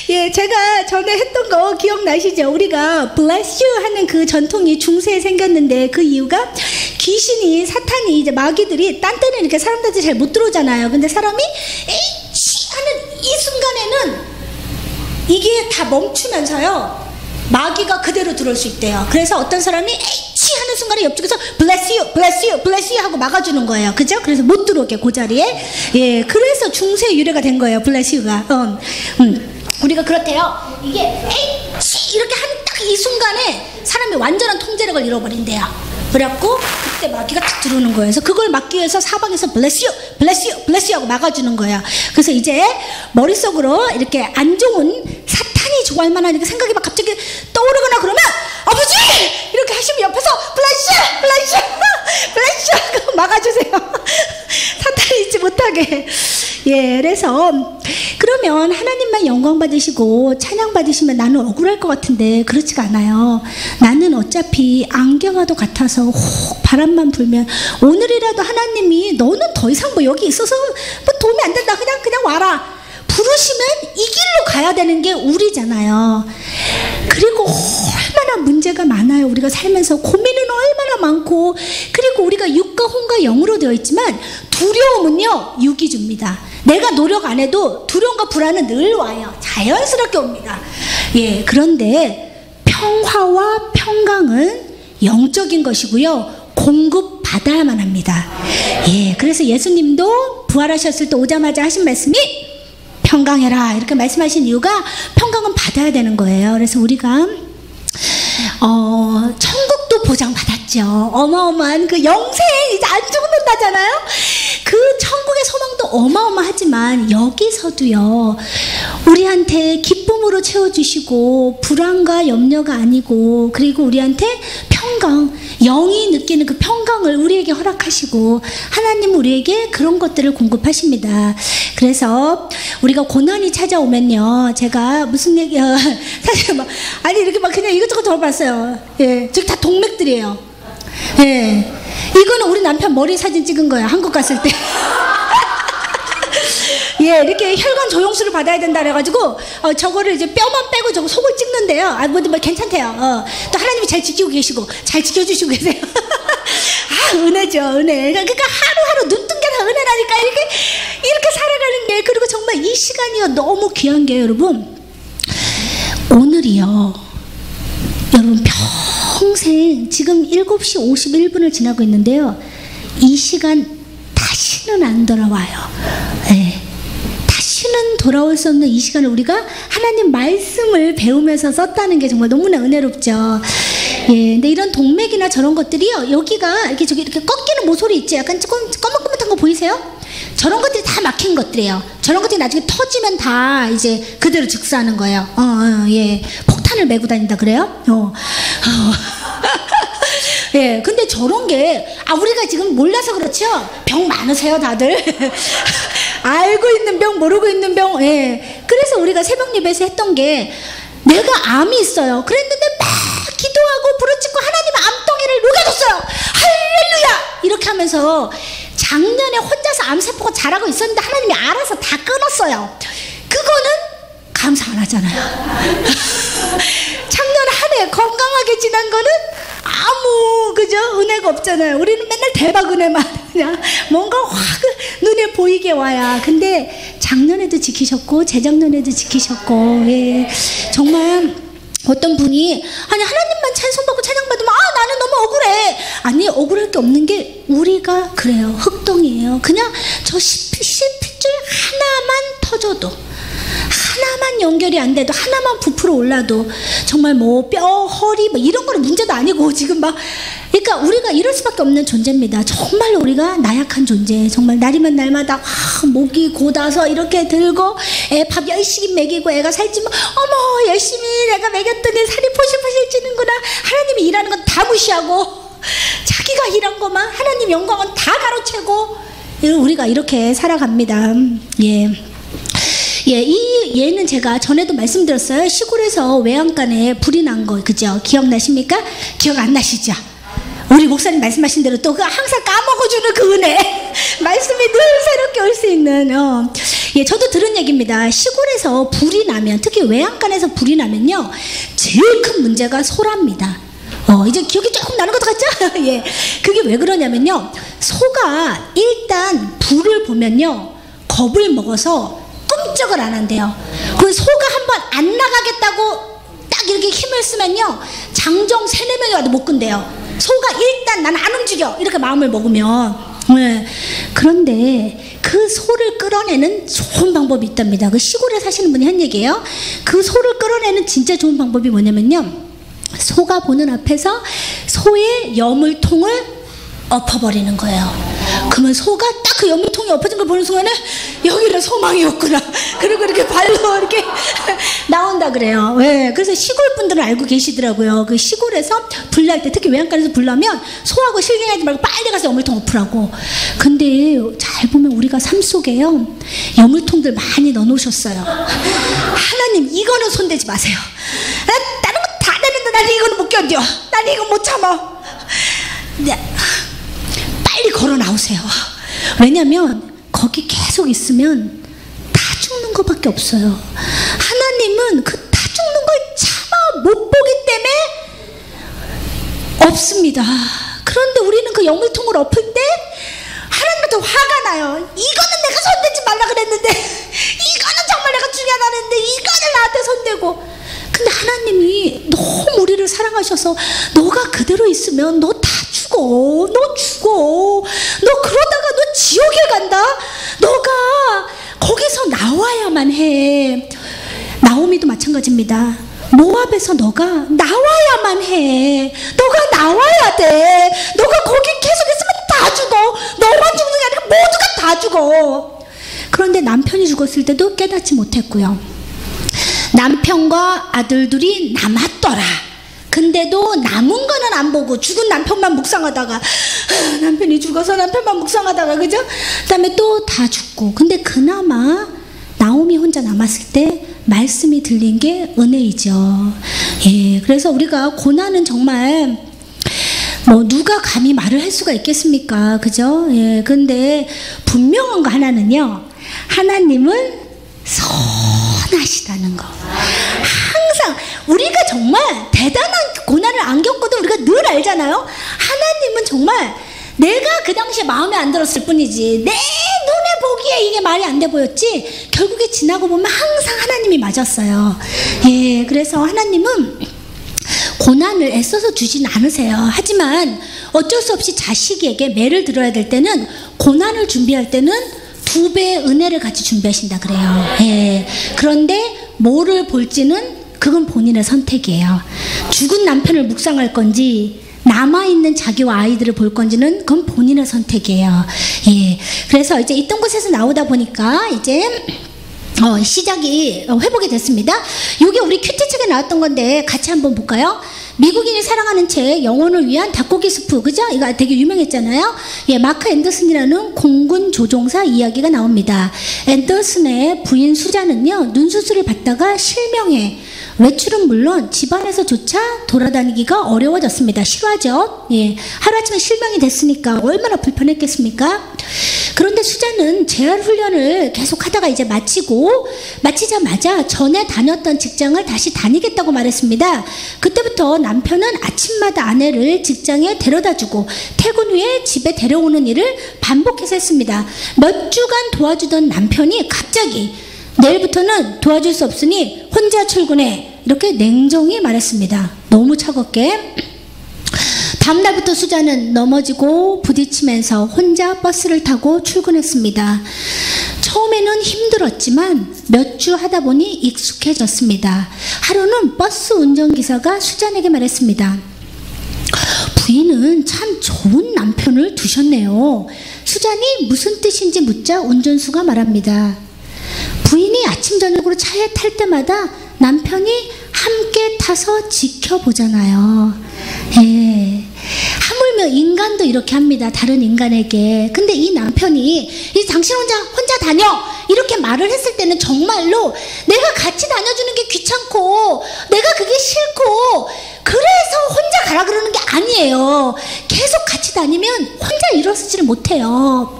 Speaker 2: 예, 제가 전에 했던 거 기억나시죠? 우리가 bless you 하는 그 전통이 중세에 생겼는데, 그 이유가 귀신이, 사탄이, 이제 마귀들이 딴 때는 이렇게 사람들한테 잘 못 들어오잖아요. 근데 사람이 에이치 하는 이 순간에는 이게 다 멈추면서요, 마귀가 그대로 들어올 수 있대요. 그래서 어떤 사람이 에이치 하는 순간에 옆쪽에서 bless you, bless you, bless you 하고 막아주는 거예요. 그죠? 그래서 못 들어오게 그 자리에. 예, 그래서 중세 유래가 된 거예요, bless you가. 우리가 그렇대요. 이게 에이치 이렇게 하는 딱 이 순간에 사람이 완전한 통제력을 잃어버린대요. 그래갖고 그때 마귀가 딱 들어오는 거예요. 그래서 그걸 막기 위해서 사방에서 bless you, bless you, bless you 하고 막아주는 거예요. 그래서 이제 머릿속으로 이렇게 안 좋은, 사탄이 좋아할 만한 생각이 막 갑자기 떠오르거나 그러면 아버지! 이렇게 하시면 옆에서 bless you, bless you, bless you 하고 막아주세요. 사탄이 잊지 못하게. 예, 그래서 그러면 하나님만 영광 받으시고 찬양 받으시면 나는 억울할 것 같은데 그렇지가 않아요. 나는 어차피 안경와도 같아서 혹 바람만 불면 오늘이라도 하나님이 너는 더 이상 뭐 여기 있어서 뭐 도움이 안 된다, 그냥 와라 부르시면 이 길로 가야 되는 게 우리잖아요. 그리고 얼마나 문제가 많아요. 우리가 살면서 고민은 얼마나 많고, 그리고 우리가 육과 혼과 영으로 되어 있지만 두려움은요, 육이 줍니다. 내가 노력 안 해도 두려움과 불안은 늘 와요. 자연스럽게 옵니다. 예, 그런데 평화와 평강은 영적인 것이고요, 공급받아야만 합니다. 예, 그래서 예수님도 부활하셨을 때 오자마자 하신 말씀이 평강해라 이렇게 말씀하신 이유가 평강은 받아야 되는 거예요. 그래서 우리가 천국 보장받았죠. 어마어마한 그 영생, 이제 안 죽는다잖아요. 그 천국의 소망도 어마어마하지만 여기서도요, 우리한테 기쁨으로 채워주시고 불안과 염려가 아니고, 그리고 우리한테 평강, 영이 느끼는 그 평강을 우리에게 허락하시고, 하나님은 우리에게 그런 것들을 공급하십니다. 그래서 우리가 고난이 찾아오면요, 제가 무슨 얘기, 사실 막, 아니 이렇게 막 그냥 이것저것 적어봤어요. 예, 저기 다 동맥들이에요. 예, 이거는 우리 남편 머리 사진 찍은 거야, 한국 갔을 때. 예, 이렇게 혈관 조영수를 받아야 된다 그래가지고 저거를 이제 뼈만 빼고 저거 속을 찍는데요. 아, 뭐 괜찮대요. 또 하나님이 잘 지키고 계시고 잘 지켜주시고 계세요. 아, 은혜죠, 은혜. 그러니까 하루하루 눈 뜬 게 다 은혜라니까, 이렇게 살아가는 게. 그리고 정말 이 시간이요, 너무 귀한 게, 여러분, 오늘이요, 여러분 평생, 지금 7시 51분을 지나고 있는데요, 이 시간 다시는 안 돌아와요. 네. 다시는 돌아올 수 없는 이 시간을 우리가 하나님 말씀을 배우면서 썼다는 게 정말 너무나 은혜롭죠. 예, 근데 이런 동맥이나 저런 것들이요, 여기가 이렇게 저기 이렇게 꺾이는 모서리 있지, 약간 조금 꺼뭇꺼뭇한 거 보이세요? 저런 것들이 다 막힌 것들이에요. 저런 것들이 나중에 터지면 다 이제 그대로 즉사하는 거예요. 예, 폭탄을 메고 다닌다 그래요? 예, 근데 저런 게, 우리가 지금 몰라서 그렇죠? 병 많으세요, 다들? 알고 있는 병, 모르고 있는 병, 예. 그래서 우리가 새벽 예배에서 했던 게, 내가 암이 있어요. 그랬는데 막 기도하고 부르짖고 하나님 암덩이를 녹여줬어요. 할렐루야! 이렇게 하면서 작년에 혼자서 암세포가 자라고 있었는데 하나님이 알아서 다 끊었어요. 그거는 감사 안 하잖아요. 작년 한 해 건강하게 지난 거는 아무 그죠 은혜가 없잖아요. 우리는 맨날 대박 은혜만, 그냥 뭔가 확 눈에 보이게 와야. 근데 작년에도 지키셨고 재작년에도 지키셨고, 예, 정말 어떤 분이 아니 하나님만 찬송받고 찬양받으면 나는 너무 억울해. 아니, 억울할 게 없는 게 우리가 그래요. 흙덩이에요. 그냥 저 실핏줄 하나만 터져도, 하나만 연결이 안 돼도, 하나만 부풀어 올라도 정말 뭐 뼈, 허리 뭐 이런 거는 문제도 아니고 지금 막, 그러니까 우리가 이럴 수밖에 없는 존재입니다. 정말 우리가 나약한 존재. 정말 날이면 날마다 목이 고다서 이렇게 들고 애 밥 열심히 먹이고 애가 살찌면 어머 열심히 내가 먹였더니 살이 포실포실 찌는구나. 하나님이 일하는 건 다 무시하고 자기가 일한 것만, 하나님 영광은 다 가로채고 우리가 이렇게 살아갑니다. 예. 예, 이 얘는 제가 전에도 말씀드렸어요. 시골에서 외양간에 불이 난 거, 그죠? 기억나십니까? 기억 안 나시죠? 우리 목사님 말씀하신 대로 또 그 항상 까먹어주는 그 은혜, 말씀이 늘 새롭게 올 수 있는. 예, 저도 들은 얘기입니다. 시골에서 불이 나면, 특히 외양간에서 불이 나면요, 제일 큰 문제가 소랍니다. 이제 기억이 조금 나는 것 같죠? 예, 그게 왜 그러냐면요, 소가 일단 불을 보면요 겁을 먹어서 꼼짝을 안 한대요. 그 소가 한번 안 나가겠다고 딱 이렇게 힘을 쓰면요, 장정 3-4명이 와도 못 끈대요. 소가 일단 나는 안 움직여 이렇게 마음을 먹으면. 네. 그런데 그 소를 끌어내는 좋은 방법이 있답니다. 그 시골에 사시는 분이 한 얘기예요. 그 소를 끌어내는 진짜 좋은 방법이 뭐냐면요, 소가 보는 앞에서 소의 여물통을 엎어버리는 거예요. 그러면 소가 딱 그 여물통이 엎어진 걸 보는 순간에 여기는 소망이 없구나. 그리고 이렇게 발로 이렇게 나온다 그래요. 네, 그래서 시골 분들은 알고 계시더라고요. 그 시골에서 불날 때, 특히 외양간에서 불나면 소하고 실갱하지 말고 빨리 가서 여물통 엎으라고. 근데 잘 보면 우리가 삶 속에요, 여물통들 많이 넣어놓으셨어요. 하나님 이거는 손대지 마세요. 다른 거 다 되는데 나는 이거는 못 견뎌. 나는 이거 못 참아. 빨리 걸어 나오세요. 왜냐면 거기 계속 있으면 다 죽는 것밖에 없어요. 하나님은 그 다 죽는 걸 참아 못 보기 때문에 없습니다. 그런데 우리는 그 여물통을 엎을 때 하나님한테 화가 나요. 이거는 내가 손대지 말라 그랬는데, 이거는 정말 내가 중요하다는데 이거는 나한테 손대고. 근데 하나님이 너무 우리를 사랑하셔서 너가 그대로 있으면 너 다 죽어. 너 죽어. 너 그러다가 너 지옥에 간다. 너가 거기서 나와야만 해. 나오미도 마찬가지입니다. 모압에서 너가 나와야만 해. 너가 나와야 죽어야 돼. 너가 거기 계속 있으면 다 죽어. 너만 죽는 게 아니라 모두가 다 죽어. 그런데 남편이 죽었을 때도 깨닫지 못했고요. 남편과 아들들이 남았더라. 근데도 남은 거는 안 보고 죽은 남편만 묵상하다가 남편이 죽어서 남편만 묵상하다가 그죠? 그다음에 또 다 죽고. 근데 그나마 나오미 혼자 남았을 때 말씀이 들린 게 은혜이죠. 예, 그래서 우리가 고난은 정말 뭐 누가 감히 말을 할 수가 있겠습니까? 그죠? 예, 근데 분명한 거 하나는요. 하나님은 선하시다는 거. 항상 우리가 정말 대단한 고난을 안 겪어도 우리가 늘 알잖아요. 하나님은 정말 내가 그 당시에 마음에 안 들었을 뿐이지 내 눈에 보기에 이게 말이 안 돼 보였지 결국에 지나고 보면 항상 하나님이 맞았어요. 예, 그래서 하나님은 고난을 애써서 주진 않으세요. 하지만 어쩔 수 없이 자식에게 매를 들어야 될 때는 고난을 준비할 때는 2배의 은혜를 같이 준비하신다 그래요. 예. 그런데 뭐를 볼지는 그건 본인의 선택이에요. 죽은 남편을 묵상할 건지 남아있는 자기와 아이들을 볼 건지는 그건 본인의 선택이에요. 예. 그래서 이제 있던 곳에서 나오다 보니까 이제 시작이 회복이 됐습니다. 이게 우리 큐티 책에 나왔던 건데 같이 한번 볼까요? 미국인이 사랑하는 책 영혼을 위한 닭고기 스프, 그죠? 이거 되게 유명했잖아요. 예, 마크 앤더슨이라는 공군 조종사 이야기가 나옵니다. 앤더슨의 부인 수잔은요 눈 수술을 받다가 실명해 외출은 물론 집안에서조차 돌아다니기가 어려워졌습니다. 실화죠. 예, 하루아침에 실명이 됐으니까 얼마나 불편했겠습니까? 그런데 수잔은 재활 훈련을 계속 하다가 이제 마치자마자 전에 다녔던 직장을 다시 다니겠다고 말했습니다. 그때부터 남편은 아침마다 아내를 직장에 데려다주고 퇴근 후에 집에 데려오는 일을 반복해서 했습니다. 몇 주간 도와주던 남편이 갑자기 내일부터는 도와줄 수 없으니 혼자 출근해, 이렇게 냉정히 말했습니다. 너무 차갑게. 다음날부터 수잔은 넘어지고 부딪히면서 혼자 버스를 타고 출근했습니다. 처음에는 힘들었지만 몇 주 하다 보니 익숙해졌습니다. 하루는 버스 운전기사가 수잔에게 말했습니다. 부인은 참 좋은 남편을 두셨네요. 수잔이 무슨 뜻인지 묻자 운전수가 말합니다. 부인이 아침 저녁으로 차에 탈 때마다 남편이 함께 타서 지켜보잖아요. 예. 하물며 인간도 이렇게 합니다. 다른 인간에게. 근데 이 남편이 당신 혼자 다녀 이렇게 말을 했을 때는 정말로 내가 같이 다녀주는 게 귀찮고 내가 그게 싫고 그래서 혼자 가라 그러는 게 아니에요. 계속 같이 다니면 혼자 일어서지를 못해요.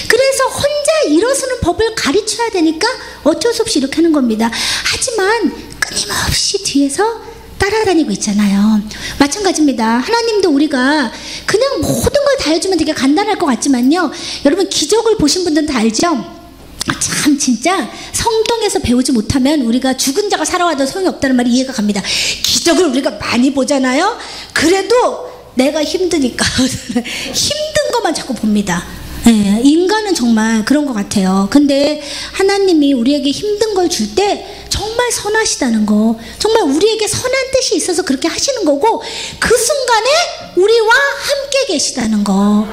Speaker 2: 그래서 혼자 일어서는 법을 가르쳐야 되니까 어쩔 수 없이 이렇게 하는 겁니다. 하지만 끊임없이 뒤에서 따라다니고 있잖아요. 마찬가지입니다. 하나님도 우리가 그냥 모든 걸 다 해주면 되게 간단할 것 같지만요. 여러분 기적을 보신 분들은 다 알죠? 참 진짜 성경에서 배우지 못하면 우리가 죽은 자가 살아와도 소용이 없다는 말이 이해가 갑니다. 기적을 우리가 많이 보잖아요. 그래도 내가 힘드니까 힘든 것만 자꾸 봅니다. 네, 인간은 정말 그런 것 같아요. 근데 하나님이 우리에게 힘든 걸 줄 때 정말 선하시다는 거, 정말 우리에게 선한 뜻이 있어서 그렇게 하시는 거고 그 순간에 우리와 함께 계시다는 거.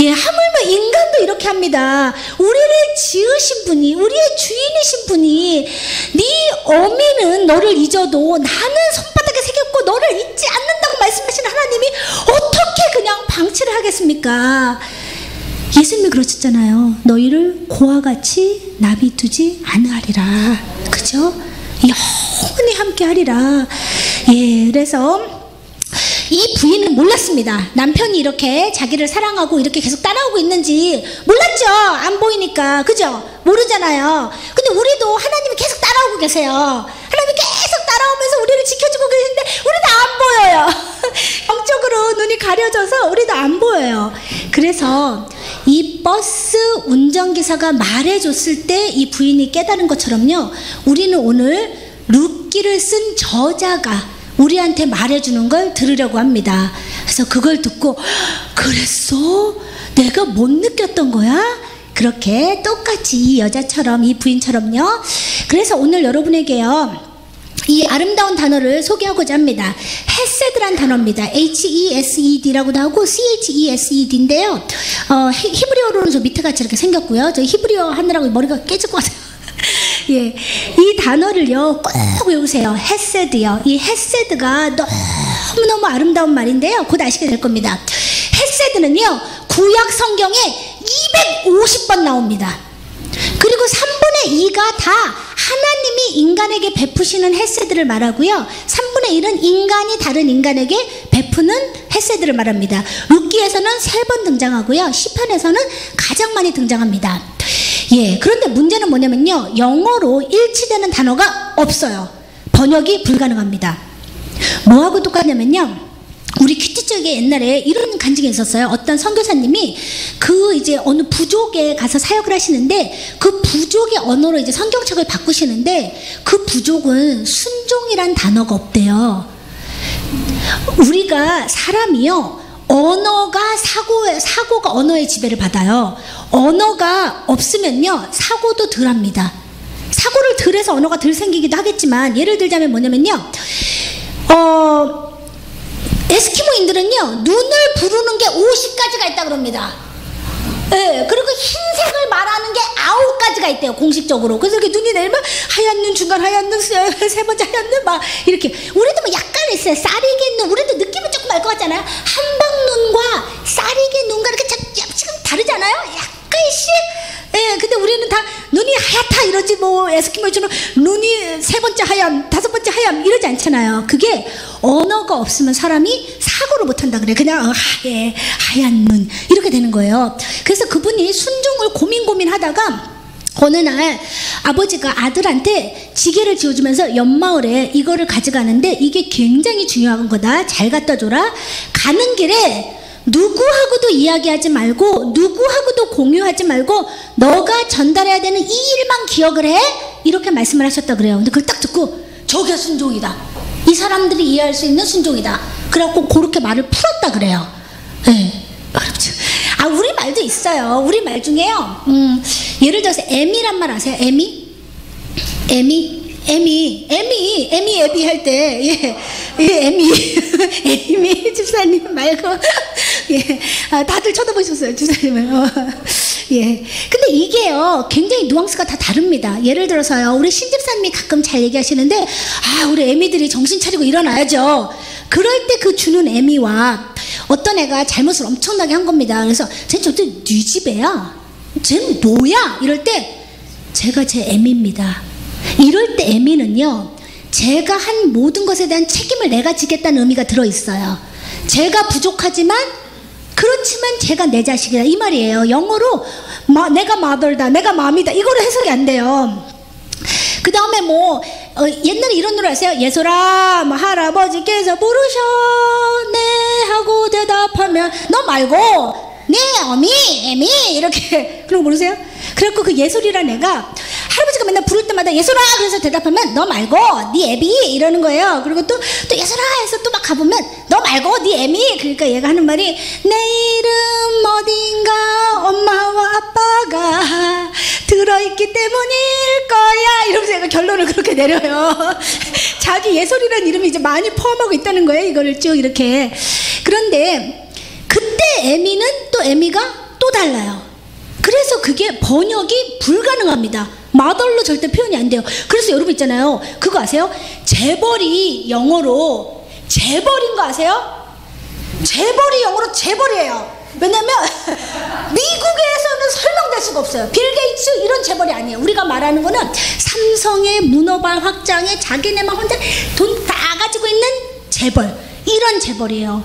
Speaker 2: 예, 하물며 인간도 이렇게 합니다. 우리를 지으신 분이, 우리의 주인이신 분이 네 어미는 너를 잊어도 나는 손바닥에 새겼고 너를 잊지 않는다고 말씀하시는 하나님이 어떻게 그냥 방치를 하겠습니까? 예수님이 그러셨잖아요. 너희를 고와 같이 놔두지 않으리라. 그죠? 영원히 함께 하리라. 예, 그래서 이 부인은 몰랐습니다. 남편이 이렇게 자기를 사랑하고 이렇게 계속 따라오고 있는지 몰랐죠. 안 보이니까. 그죠? 모르잖아요. 근데 우리도 하나님이 계속 따라오고 계세요. 하나님이 계속 따라오면서 우리를 지켜주고 계시는데 우리도 안 보여요. 영적으로 눈이 가려져서 우리도 안 보여요. 그래서 이 버스 운전기사가 말해줬을 때 이 부인이 깨달은 것처럼요, 우리는 오늘 룻기를 쓴 저자가 우리한테 말해주는 걸 들으려고 합니다. 그래서 그걸 듣고 그랬어? 내가 못 느꼈던 거야? 그렇게 똑같이 이 여자처럼, 이 부인처럼요. 그래서 오늘 여러분에게요, 이 아름다운 단어를 소개하고자 합니다. 헤세드란 단어입니다. H-E-S-E-D라고도 하고 C-H-E-S-E-D인데요. 히브리어로는 저 밑에 같이 이렇게 생겼고요. 저 히브리어 하느라고 머리가 깨질 것 같아요. 예, 이 단어를요 꼭 외우세요. 헤세드요. 이 헤세드가 너무너무 아름다운 말인데요. 곧 아시게 될 겁니다. 헤세드는요 구약 성경에 250번 나옵니다. 그리고 3분의 2가 다 하나님이 인간에게 베푸시는 헤세드를 말하고요, 3분의 1은 인간이 다른 인간에게 베푸는 헤세드를 말합니다. 룻기에서는 3번 등장하고요, 시편에서는 가장 많이 등장합니다. 예, 그런데 문제는 뭐냐면요, 영어로 일치되는 단어가 없어요. 번역이 불가능합니다. 뭐하고 똑같냐면요, 우리 큐티 쪽에 옛날에 이런 간증이 있었어요. 어떤 선교사님이 그 이제 어느 부족에 가서 사역을 하시는데 그 부족의 언어로 이제 성경책을 바꾸시는데 그 부족은 순종이란 단어가 없대요. 우리가 사람이요, 언어가 사고가 언어의 지배를 받아요. 언어가 없으면요 사고도 덜 합니다. 사고를 덜 해서 언어가 덜 생기기도 하겠지만, 예를 들자면 뭐냐면요, 에스키모인들은요 눈을 부르는 게 50가지가 있다 그럽니다. 예, 그리고 흰색을 말하는 게 9가지가 있대요, 공식적으로. 그래서 이렇게 눈이 내리면 하얀 눈, 중간 하얀 눈, 세 번째 하얀 눈, 막 이렇게. 우리도 뭐 약간 있어요. 쌀이게 눈, 우리도 느낌은 조금 알 것 같잖아요. 한방눈과 쌀이게 눈과 이렇게 지금 다르잖아요, 약간씩. 예, 근데 우리는 다 눈이 하얗다 이러지, 뭐 에스키모처럼 눈이 3번째 하얀, 5번째 하얀 이러지 않잖아요. 그게 언어가 없으면 사람이 사고를 못한다 그래요. 그냥 하얀 눈 이렇게 되는 거예요. 그래서 그분이 순종을 고민하다가 어느 날 아버지가 아들한테 지게를 지어주면서 옆마을에 이거를 가져가는데, 이게 굉장히 중요한 거다, 잘 갖다 줘라. 가는 길에 누구하고도 이야기하지 말고 누구하고도 공유하지 말고 너가 전달해야 되는 이 일만 기억을 해, 이렇게 말씀을 하셨다 그래요. 근데 그걸 딱 듣고 저게 순종이다, 이 사람들이 이해할 수 있는 순종이다, 그래갖고 그렇게 말을 풀었다 그래요. 네. 어렵죠. 우리 말도 있어요. 우리 말 중에요, 예를 들어서 애미란 말 아세요? 애미 할 때, 애미 집사님 말고, 예, 다들 쳐다보셨어요, 집사님을. 예. 근데 이게요, 굉장히 뉘앙스가 다 다릅니다. 예를 들어서요, 우리 신집사님이 가끔 잘 얘기하시는데, 우리 애미들이 정신 차리고 일어나야죠. 그럴 때 그 주는 애미와 어떤 애가 잘못을 엄청나게 한 겁니다. 그래서 쟤 저때 네 집애야? 쟤는 뭐야? 이럴 때 제가 제 애미입니다. 이럴 때 애미는요, 제가 한 모든 것에 대한 책임을 내가 지겠다는 의미가 들어있어요. 제가 부족하지만 그렇지만 제가 내 자식이다, 이 말이에요. 영어로 내가 mother다, 내가 mom이다, 이거로 해석이 안 돼요. 그 다음에 뭐 옛날에 이런 노래 아세요? 예솔아, 뭐 할아버지께서 부르셨네 하고 대답하면 너 말고 네 애미 이렇게, 그런 거 모르세요? 그래갖고 그 예솔이란 애가 할아버지가 맨날 부를 때마다 예솔아 그래서 대답하면 너 말고 네 애비 이러는 거예요. 그리고 또 예솔아 해서 또 막 가보면 너 말고 네 애미. 그러니까 얘가 하는 말이 내일은 어딘가 엄마와 아빠가 들어있기 때문일 거야, 이러면서 얘가 결론을 그렇게 내려요. 자기 예솔이라는 이름이 이제 많이 포함하고 있다는 거예요, 이거를 쭉 이렇게. 그런데 그때 애미는 또 애미가 또 달라요. 그래서 그게 번역이 불가능합니다. mother로 절대 표현이 안 돼요. 그래서 여러분 있잖아요, 그거 아세요? 재벌이 영어로 재벌인 거 아세요? 재벌이 영어로 재벌이에요. 왜냐면 미국에서는 설명될 수가 없어요. 빌 게이츠 이런 재벌이 아니에요. 우리가 말하는 거는 삼성의 문어발 확장에 자기네만 혼자 돈 다 가지고 있는 재벌, 이런 재벌이에요.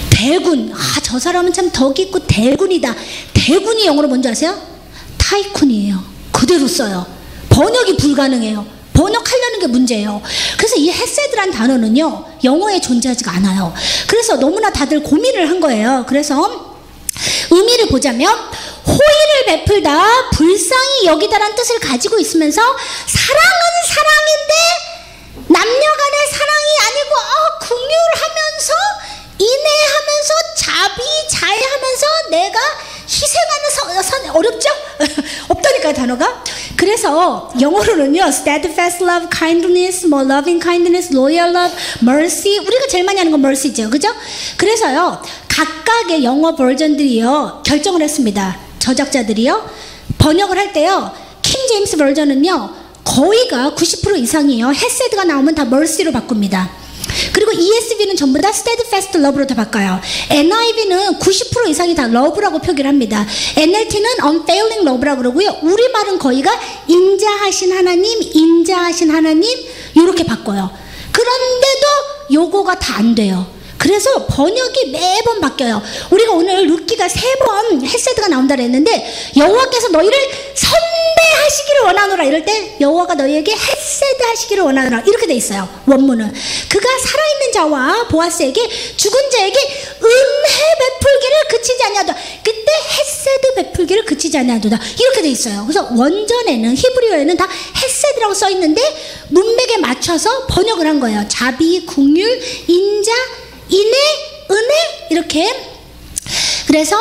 Speaker 2: 대군, 저 사람은 참 덕이 있고 대군이다. 대군이 영어로 뭔지 아세요? 타이쿤이에요. 그대로 써요. 번역이 불가능해요. 번역하려는 게 문제예요. 그래서 이 헤세드란 단어는요, 영어에 존재하지가 않아요. 그래서 너무나 다들 고민을 한 거예요. 그래서 의미를 보자면 호의를 베풀다, 불쌍히 여기다란 뜻을 가지고 있으면서 사랑은 사랑인데 남녀간의 사랑이 아니고 긍휼하면서 인내하면서 자비자애하면서 내가 희생하는 선 어렵죠? 없다니까요. 어렵잖아요, 단어가. 그래서 영어로는요, steadfast love, kindness, 뭐 loving kindness, loyal love, mercy. 우리가 제일 많이 하는 건 mercy죠, 그죠? 그래서요, 각각의 영어 버전들이요 결정을 했습니다. 저작자들이요 번역을 할 때요, 킹 제임스 버전은요 거의가 90% 이상이에요. 헤세드가 나오면 다 mercy로 바꿉니다. 그리고 ESV는 전부 다 steadfast love로 다 바꿔요. NIV는 90% 이상이 다 love라고 표기를 합니다. NLT는 unfailing love라고 그러고요. 우리말은 거의가 인자하신 하나님, 인자하신 하나님 이렇게 바꿔요. 그런데도 요거가 다 안 돼요. 그래서 번역이 매번 바뀌어요. 우리가 오늘 룻기가 3번 헤세드가 나온다 그랬는데, 여호와께서 너희를 선대하시기를 원하노라 이럴 때 여호와가 너희에게 헤세드 하시기를 원하노라 이렇게 돼 있어요. 원문은 그가 살아있는 자와 보아스에게 죽은 자에게 은혜 베풀기를 그치지 아니하도다. 그때 헤세드 베풀기를 그치지 아니하도다 이렇게 돼 있어요. 그래서 원전에는, 히브리어에는 다 헤세드라고 써 있는데 문맥에 맞춰서 번역을 한 거예요. 자비, 긍휼, 인자, 인애, 은혜 이렇게. 그래서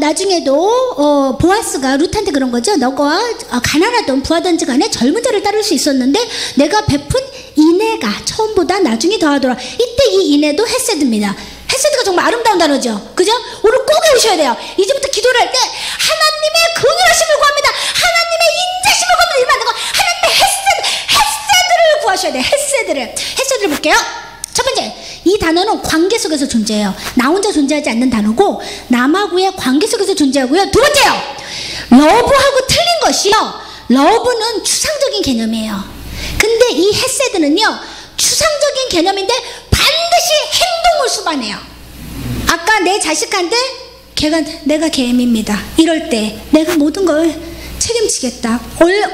Speaker 2: 나중에도 보아스가 룻한테 그런 거죠. 너가 가난하던 부하든지 간에 젊은 자를 따를 수 있었는데 내가 베푼 인애가 처음보다 나중에 더하더라. 이때 이 인애도 헤세드입니다. 헤세드가 정말 아름다운 단어죠, 그죠? 오늘 꼭 외우셔야 돼요. 이제부터 기도를 할 때 하나님의 긍휼하심을 구합니다, 하나님의 인자심을 구합니다 이러면 안 되고 하나님의 헤세드를 구하셔야 돼요. 헤세드를 볼게요. 첫 번째, 이 단어는 관계 속에서 존재해요. 나 혼자 존재하지 않는 단어고 남하고의 관계 속에서 존재하고요. 두 번째요, 러브하고 틀린 것이요, 러브는 추상적인 개념이에요. 근데 이 헤세드는요 추상적인 개념인데 반드시 행동을 수반해요. 아까 내 자식한테 내가 개미입니다 이럴 때 내가 모든 걸 책임지겠다.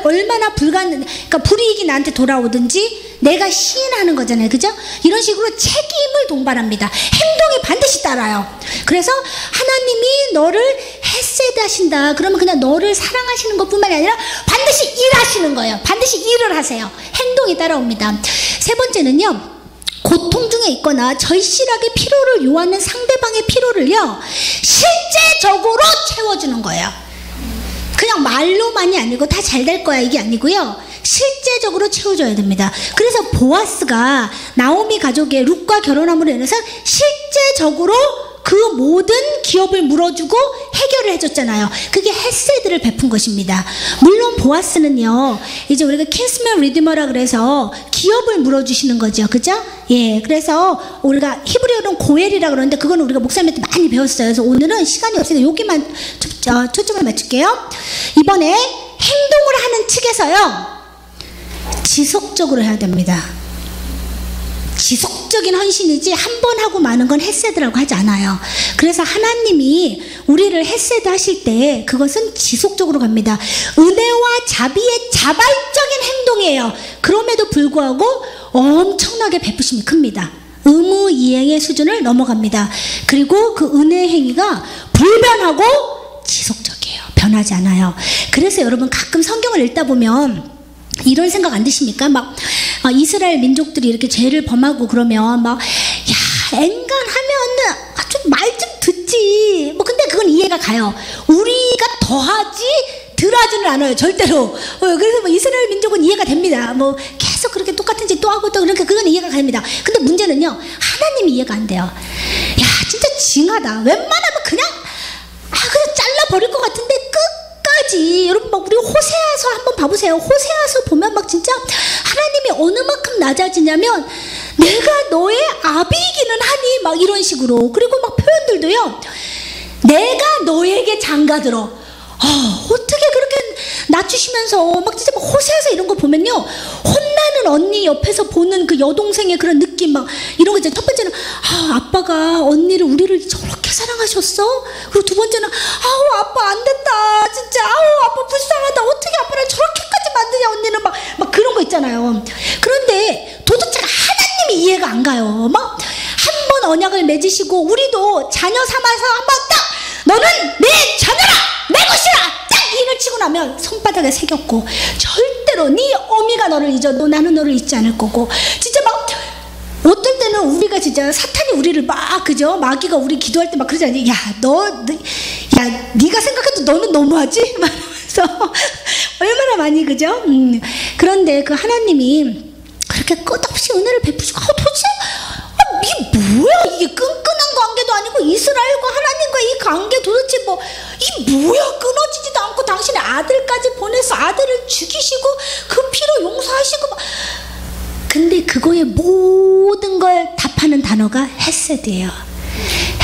Speaker 2: 얼마나 그러니까 불이익이 나한테 돌아오든지 내가 시인하는 거잖아요, 그죠? 이런 식으로 책임을 동반합니다. 행동이 반드시 따라요. 그래서 하나님이 너를 헤세드 하신다 그러면 그냥 너를 사랑하시는 것뿐만이 아니라 반드시 일하시는 거예요. 반드시 일을 하세요. 행동이 따라옵니다. 세 번째는요, 고통 중에 있거나 절실하게 피로를 요하는 상대방의 피로를요 실제적으로 채워주는 거예요. 그냥 말로만이 아니고 다 잘 될 거야 이게 아니고요, 실제적으로 채워줘야 됩니다. 그래서 보아스가 나오미 가족의 룻과 결혼함으로 인해서 실제적으로 그 모든 기업을 물어주고 해결을 해줬잖아요. 그게 헤세드를 베푼 것입니다. 물론 보아스는요 이제 우리가 킨스맨 리디머라 그래서 기업을 물어주시는 거죠, 그죠? 예, 그래서 우리가 히브리어로는 고엘이라 그러는데 그거는 우리가 목사님한테 많이 배웠어요. 그래서 오늘은 시간이 없으니까 여기만 초점을 맞출게요. 이번에 행동을 하는 측에서요 지속적으로 해야 됩니다. 지속적인 헌신이지 한 번 하고 마는 건 헤세드라고 하지 않아요. 그래서 하나님이 우리를 헤세드 하실 때 그것은 지속적으로 갑니다. 은혜와 자비의 자발적인 행동이에요. 그럼에도 불구하고 엄청나게 베푸심이 큽니다. 의무이행의 수준을 넘어갑니다. 그리고 그 은혜의 행위가 불변하고 지속적이에요. 변하지 않아요. 그래서 여러분 가끔 성경을 읽다 보면 이런 생각 안 드십니까? 막 이스라엘 민족들이 이렇게 죄를 범하고 그러면 막 엔간하면 좀 말 좀 듣지 뭐. 근데 그건 이해가 가요. 우리가 더하지 덜하지는 않아요, 절대로. 그래서 뭐 이스라엘 민족은 이해가 됩니다. 뭐 계속 그렇게 똑같은 짓 또 하고 또 그러니까 그건 이해가 갑니다. 근데 문제는요, 하나님이 이해가 안 돼요. 야 진짜 징하다. 웬만하면 그냥 잘라버릴 것 같은데 끝까지. 여러분 막 우리 호세아서 한번 봐보세요. 호세아서 보면 막 진짜 하나님이 어느 만큼 낮아지냐면 내가 너의 아비이기는 하니 막 이런 식으로. 그리고 막 표현들도요, 내가 너에게 장가들어. 어떻게 그렇게 낮추시면서 막 진짜 막 호세아서 이런 거 보면요, 혼나는 언니 옆에서 보는 그 여동생의 그런 느낌 막 이런 거 있잖아요. 첫 번째는 아빠가 우리를 저렇게 사랑하셨어? 그리고 두 번째는 아빠 안 된다 진짜. 아빠 불쌍하다. 어떻게 아빠를 저렇게까지 만드냐 언니는 막 그런 거 있잖아요. 그런데 도대체 하나님이 이해가 안 가요. 막 한 번 언약을 맺으시고 우리도 자녀 삼아서 한번 딱 너는 내 자녀라 내 것이라 딱 인을 치고 나면 손바닥에 새겼고, 절대로 네 어미가 너를 잊어도 나는 너를 잊지 않을 거고. 진짜 막 어떨 때는 우리가 진짜 사탄이 우리를 막 그죠, 마귀가 우리 기도할 때 막 그러지 않니? 네가 생각해도 너는 너무하지? 말하면서 얼마나 많이, 그죠? 그런데 그 하나님이 그렇게 끝없이 은혜를 베푸시고, 도대체 이게 뭐야? 이게 끈끈한 관계도 아니고 이스라엘과 하나님과 이 관계 도대체 뭐, 이 뭐야? 끊어지지도 않고 당신의 아들까지 보내서 아들을 죽이시고 그 피로 용서하시고 막. 근데 그거의 모든 걸 답하는 단어가 헤세드예요.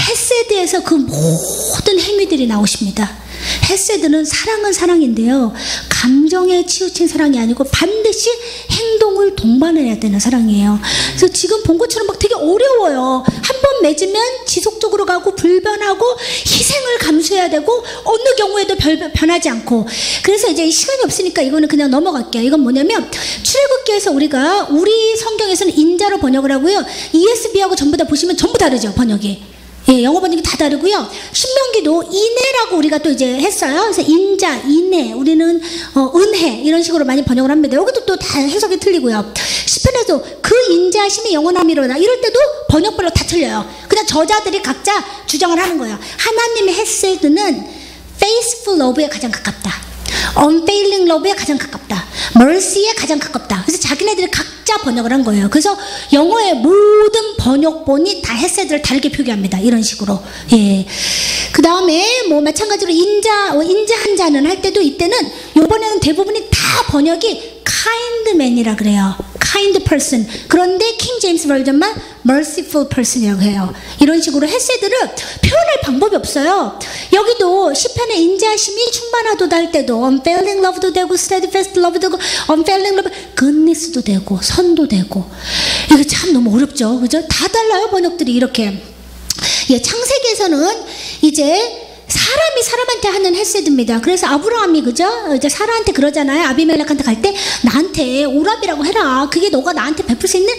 Speaker 2: 헤세드에서 그 모든 행위들이 나오십니다. 헤세드는 사랑은 사랑인데요, 감정에 치우친 사랑이 아니고 반드시 행동을 동반해야 되는 사랑이에요. 그래서 지금 본 것처럼 막 되게 어려워요. 한 번 맺으면 지속적으로 가고 불변하고 희생을 감수해야 되고 어느 경우에도 변하지 않고. 그래서 이제 시간이 없으니까 이거는 그냥 넘어갈게요. 이건 뭐냐면 출애굽기에서 우리 성경에서는 인자로 번역을 하고요, ESV하고 전부 다 보시면 전부 다르죠, 번역이. 예, 영어 번역이 다 다르고요. 신명기도 인애라고 우리가 또 이제 했어요. 그래서 인자, 인애, 우리는 은혜 이런 식으로 많이 번역을 합니다. 여기도 또 다 해석이 틀리고요. 시편에도 그 인자심이 영원함이로다 이럴 때도 번역별로 다 틀려요. 그냥 저자들이 각자 주장을 하는 거예요. 하나님의 헤세드는 faithful love에 가장 가깝다, unfailing love에 가장 가깝다, mercy에 가장 가깝다. 그래서 자기네들이 각자 번역을 한 거예요. 그래서 영어의 모든 번역본이 다 헤세드를 다르게 표기합니다. 이런 식으로. 예. 그 다음에 뭐 마찬가지로 인자한 자는 할 때도 이때는 요번에는 대부분이 다 번역이 kind man이라 그래요. kind person. 그런데 킹 제임스 버전만 merciful person이라고 해요. 이런 식으로 헤세드를 표현할 방법이 없어요. 여기도 시편의 인자심이 충만하도다 할 때도 unfailing love도 되고 steadfast love도 되고 unfailing love, goodness도 되고 선도 되고. 이거 참 너무 어렵죠, 그죠? 다 달라요, 번역들이 이렇게. 예, 창세기에서는 이제 사람이 사람한테 하는 헤세드입니다. 그래서 아브라함이, 그죠? 이제 사라한테 그러잖아요. 아비멜렉한테 갈 때 나한테 오랍이라고 해라. 그게 너가 나한테 베풀 수 있는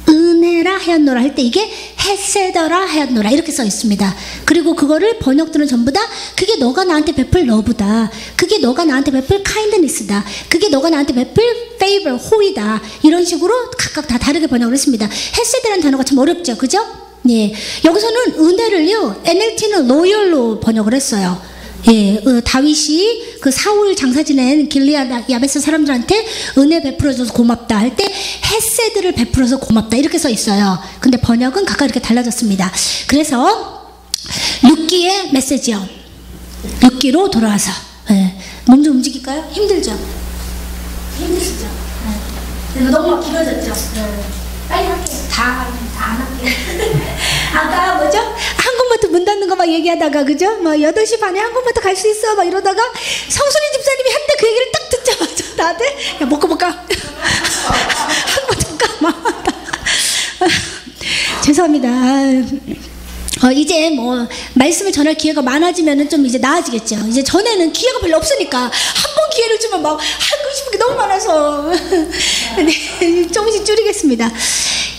Speaker 2: 은혜라 하였노라 할 때 이게 헤세더라 하였노라 이렇게 써 있습니다. 그리고 그거를 번역들은 전부 다 그게 너가 나한테 베풀 러브다, 그게 너가 나한테 베풀 카인드니스다, 그게 너가 나한테 베풀 페이버, 호의다, 이런 식으로 각각 다 다르게 번역을 했습니다. 헤세드라는 단어가 참 어렵죠, 그죠? 예, 여기서는 은혜를요, NLT는 로열로 번역을 했어요. 예, 다윗이 그 사울 장사 지낸 길리앗 야베스 사람들한테 은혜 베풀어줘서 고맙다 할 때 헤세드를 베풀어서 고맙다 이렇게 써 있어요. 근데 번역은 각각 이렇게 달라졌습니다. 그래서 룻기의 메시지요. 룻기로 돌아와서, 예, 몸 좀 움직일까요? 힘들죠? 힘드시죠? 네. 너무 길어졌죠? 네. 빨리 할게요. 다 안 할게요. 아까 뭐죠? 한국마트 문 닫는 거 막 얘기하다가, 그죠? 뭐 8시 반에 한국마트 갈 수 있어 막 이러다가 성순이 집사님이 한때 그 얘기를 딱 듣자마자 다들 야 먹고 볼까? 한국마트 가 막. 죄송합니다. 이제 뭐 말씀을 전할 기회가 많아지면은 좀 이제 나아지겠죠. 이제 전에는 기회가 별로 없으니까 한 번 기회를 주면 막 하고 싶은 게 너무 많아서 네, 조금씩 줄이겠습니다.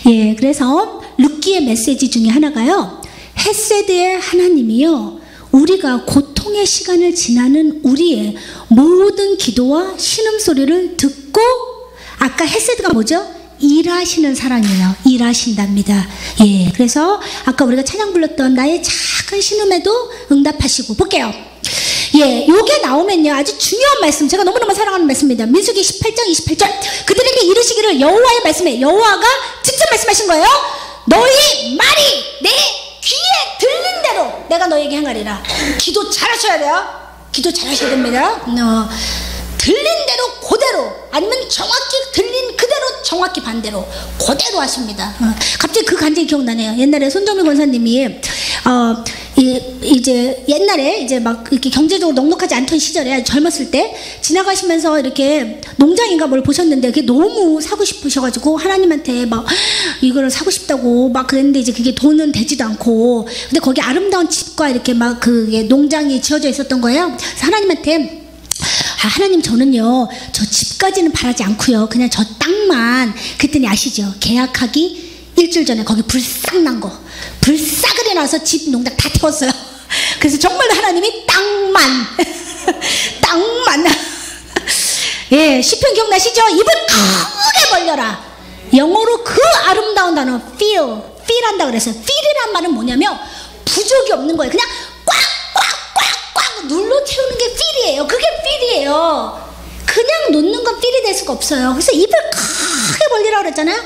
Speaker 2: 예, 그래서 룻기의 메시지 중에 하나가요, 헤세드의 하나님이요, 우리가 고통의 시간을 지나는 우리의 모든 기도와 신음소리를 듣고, 아까 헤세드가 뭐죠? 일하시는 사랑이에요. 일하신답니다. 예, 그래서 아까 우리가 찬양 불렀던 나의 작은 신음에도 응답하시고. 볼게요. 예, 요게 나오면요, 아주 중요한 말씀, 제가 너무너무 사랑하는 말씀입니다. 민수기 18장 28절 그들에게 이르시기를, 여호와의 말씀에, 여호와가 직접 말씀하신 거예요. 너희 말이 내 귀에 들린 대로 내가 너에게 행하리라. 기도 잘하셔야 돼요. 기도 잘하셔야 됩니다. 들린 대로 그대로, 아니면 정확히 들린 그대로 정확히 반대로 그대로 하십니다. 갑자기 그 간증이 기억나네요. 옛날에 손정미 권사님이 이제 옛날에 이제 막 이렇게 경제적으로 넉넉하지 않던 시절에 젊었을 때 지나가시면서 이렇게 농장인가 뭘 보셨는데 그게 너무 사고 싶으셔가지고 하나님한테 막 이거를 사고 싶다고 막 그랬는데 이제 그게 돈은 되지도 않고, 근데 거기 아름다운 집과 이렇게 막 그게 농장이 지어져 있었던 거예요. 그래서 하나님한테, 하나님 저는요 저 집까지는 바라지 않고요 그냥 저 땅만. 그랬더니 아시죠? 계약하기 일주일 전에 거기 불 싹 난 거, 불싸그리 나서 집 농장 다 태웠어요. 그래서 정말 하나님이 땅만 예, 시편 기억나시죠? 입을 크게 벌려라. 영어로 그 아름다운 단어 feel 한다 그랬어요. feel이란 말은 뭐냐면 부족이 없는 거예요. 그냥 꽉 눌러 채우는 게 필이에요. 그게 필이에요. 그냥 놓는 건 필이 될 수가 없어요. 그래서 입을 크게 벌리라고 그랬잖아요.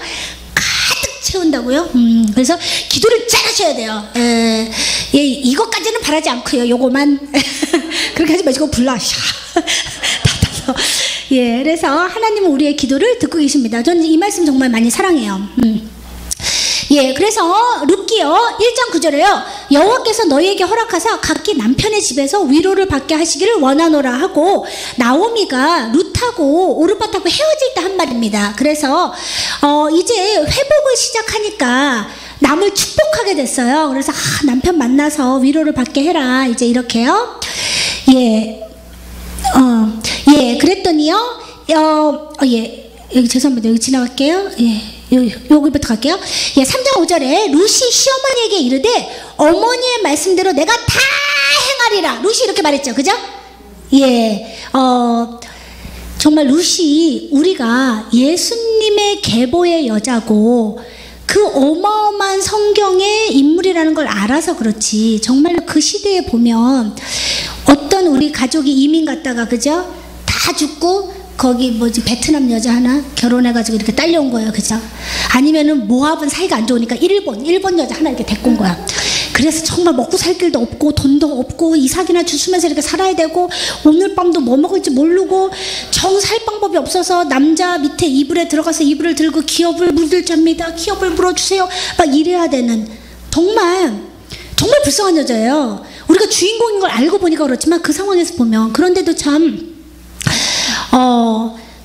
Speaker 2: 가득 채운다고요. 그래서 기도를 잘하셔야 돼요. 예, 이것까지는 바라지 않고요. 요거만 그렇게 하지 마시고 불러. 예, 그래서 하나님은 우리의 기도를 듣고 계십니다. 저는 이 말씀 정말 많이 사랑해요. 예, 그래서 룻기요 1장 9절에요. 여호와께서 너희에게 허락하사 각기 남편의 집에서 위로를 받게 하시기를 원하노라 하고, 나오미가 룻하고 오르밧하고 헤어질 때 한 말입니다. 그래서 이제 회복을 시작하니까 남을 축복하게 됐어요. 그래서 남편 만나서 위로를 받게 해라, 이제 이렇게요. 예, 예, 그랬더니요. 예, 여기 죄송합니다. 여기 지나갈게요. 예. 여기부터 갈게요. 예, 3장 5절에 룻이 시어머니에게 이르되 어머니의 말씀대로 내가 다 행하리라. 룻이 이렇게 말했죠. 그죠? 예, 정말 룻이 우리가 예수님의 계보의 여자고 그 어마어마한 성경의 인물이라는 걸 알아서 그렇지, 정말로 그 시대에 보면 어떤 우리 가족이 이민 갔다가, 그죠? 다 죽고 거기 뭐지 베트남 여자 하나 결혼해가지고 이렇게 딸려온 거예요. 그죠? 아니면은 모압은 사이가 안 좋으니까 일본 여자 하나 이렇게 데리고 온 거야. 그래서 정말 먹고 살 길도 없고 돈도 없고 이삭이나 주스면서 이렇게 살아야 되고, 오늘 밤도 뭐 먹을지 모르고 정 살 방법이 없어서 남자 밑에 이불에 들어가서 이불을 들고 기업을 물들잡니다. 기업을 물어주세요. 막 이래야 되는, 정말 불쌍한 여자예요. 우리가 주인공인 걸 알고 보니까 그렇지만 그 상황에서 보면, 그런데도 참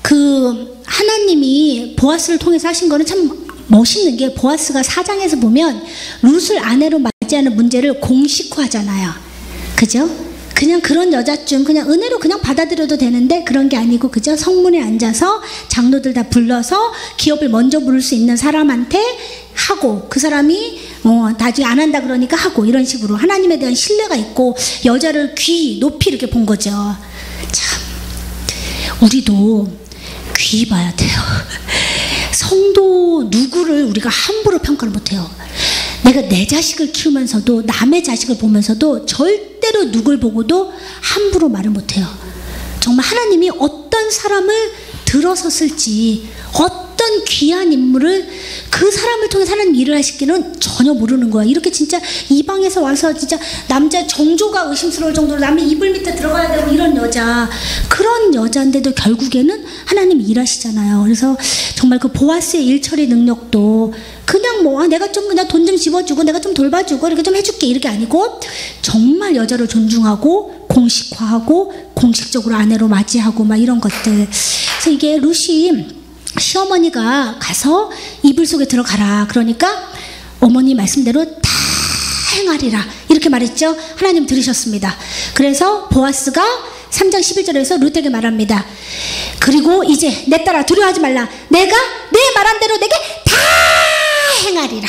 Speaker 2: 그 하나님이 보아스를 통해서 하신 거는 참 멋있는 게, 보아스가 4장에서 보면 룻을 아내로 맞이하는 문제를 공식화하잖아요. 그죠? 그냥 그런 여자쯤 그냥 은혜로 그냥 받아들여도 되는데 그런 게 아니고, 그죠? 성문에 앉아서 장로들 다 불러서 기업을 먼저 부를 수 있는 사람한테 하고, 그 사람이 나중에 안 한다 그러니까 하고, 이런 식으로 하나님에 대한 신뢰가 있고 여자를 귀 높이 이렇게 본 거죠. 참, 우리도 귀 봐야 돼요. 성도 누구를 우리가 함부로 평가를 못해요. 내가 내 자식을 키우면서도, 남의 자식을 보면서도 절대로 누굴 보고도 함부로 말을 못해요. 정말 하나님이 어떤 사람을 들어섰을지, 어떤 귀한 인물을 그 사람을 통해서 하나님 일을 하시기는 전혀 모르는 거야. 이렇게 진짜 이방에서 와서 진짜 남자 정조가 의심스러울 정도로 남의 이불 밑에 들어가야 되고 이런 여자, 그런 여자인데도 결국에는 하나님 일하시잖아요. 그래서 정말 그 보아스의 일처리 능력도 그냥 뭐 내가 좀 그냥 돈 좀 집어주고 내가 좀 돌봐주고 이렇게 좀 해줄게, 이렇게 아니고 정말 여자를 존중하고 공식화하고 공식적으로 아내로 맞이하고 막 이런 것들. 그래서 이게 룻이 시어머니가 가서 이불 속에 들어가라 그러니까 어머니 말씀대로 다 행하리라 이렇게 말했죠. 하나님 들으셨습니다. 그래서 보아스가 3장 11절에서 룻에게 말합니다. 그리고 이제 내 딸아 두려워하지 말라. 내가 내 말한 대로 내게 다 행하리라.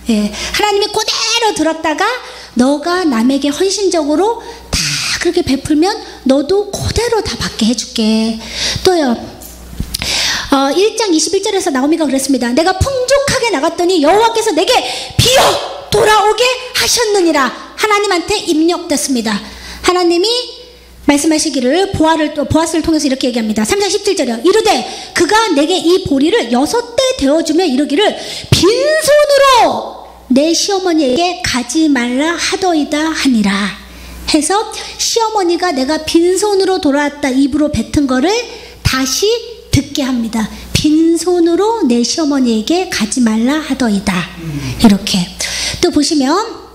Speaker 2: 예, 하나님이 그대로 들었다가 너가 남에게 헌신적으로 다 그렇게 베풀면 너도 그대로 다 받게 해줄게. 또요, 1장 21절에서 나오미가 그랬습니다. 내가 풍족하게 나갔더니 여호와께서 내게 비어 돌아오게 하셨느니라. 하나님한테 입력됐습니다. 하나님이 말씀하시기를 보아스를 통해서 이렇게 얘기합니다. 3장 17절이요. 이르되 그가 내게 이 보리를 6대 되어주며 이르기를 빈손으로 내 시어머니에게 가지 말라 하더이다 하니라. 해서 시어머니가 내가 빈손으로 돌아왔다 입으로 뱉은 거를 다시 듣게 합니다. 빈손으로 내 시어머니에게 가지 말라 하더이다. 이렇게 또 보시면,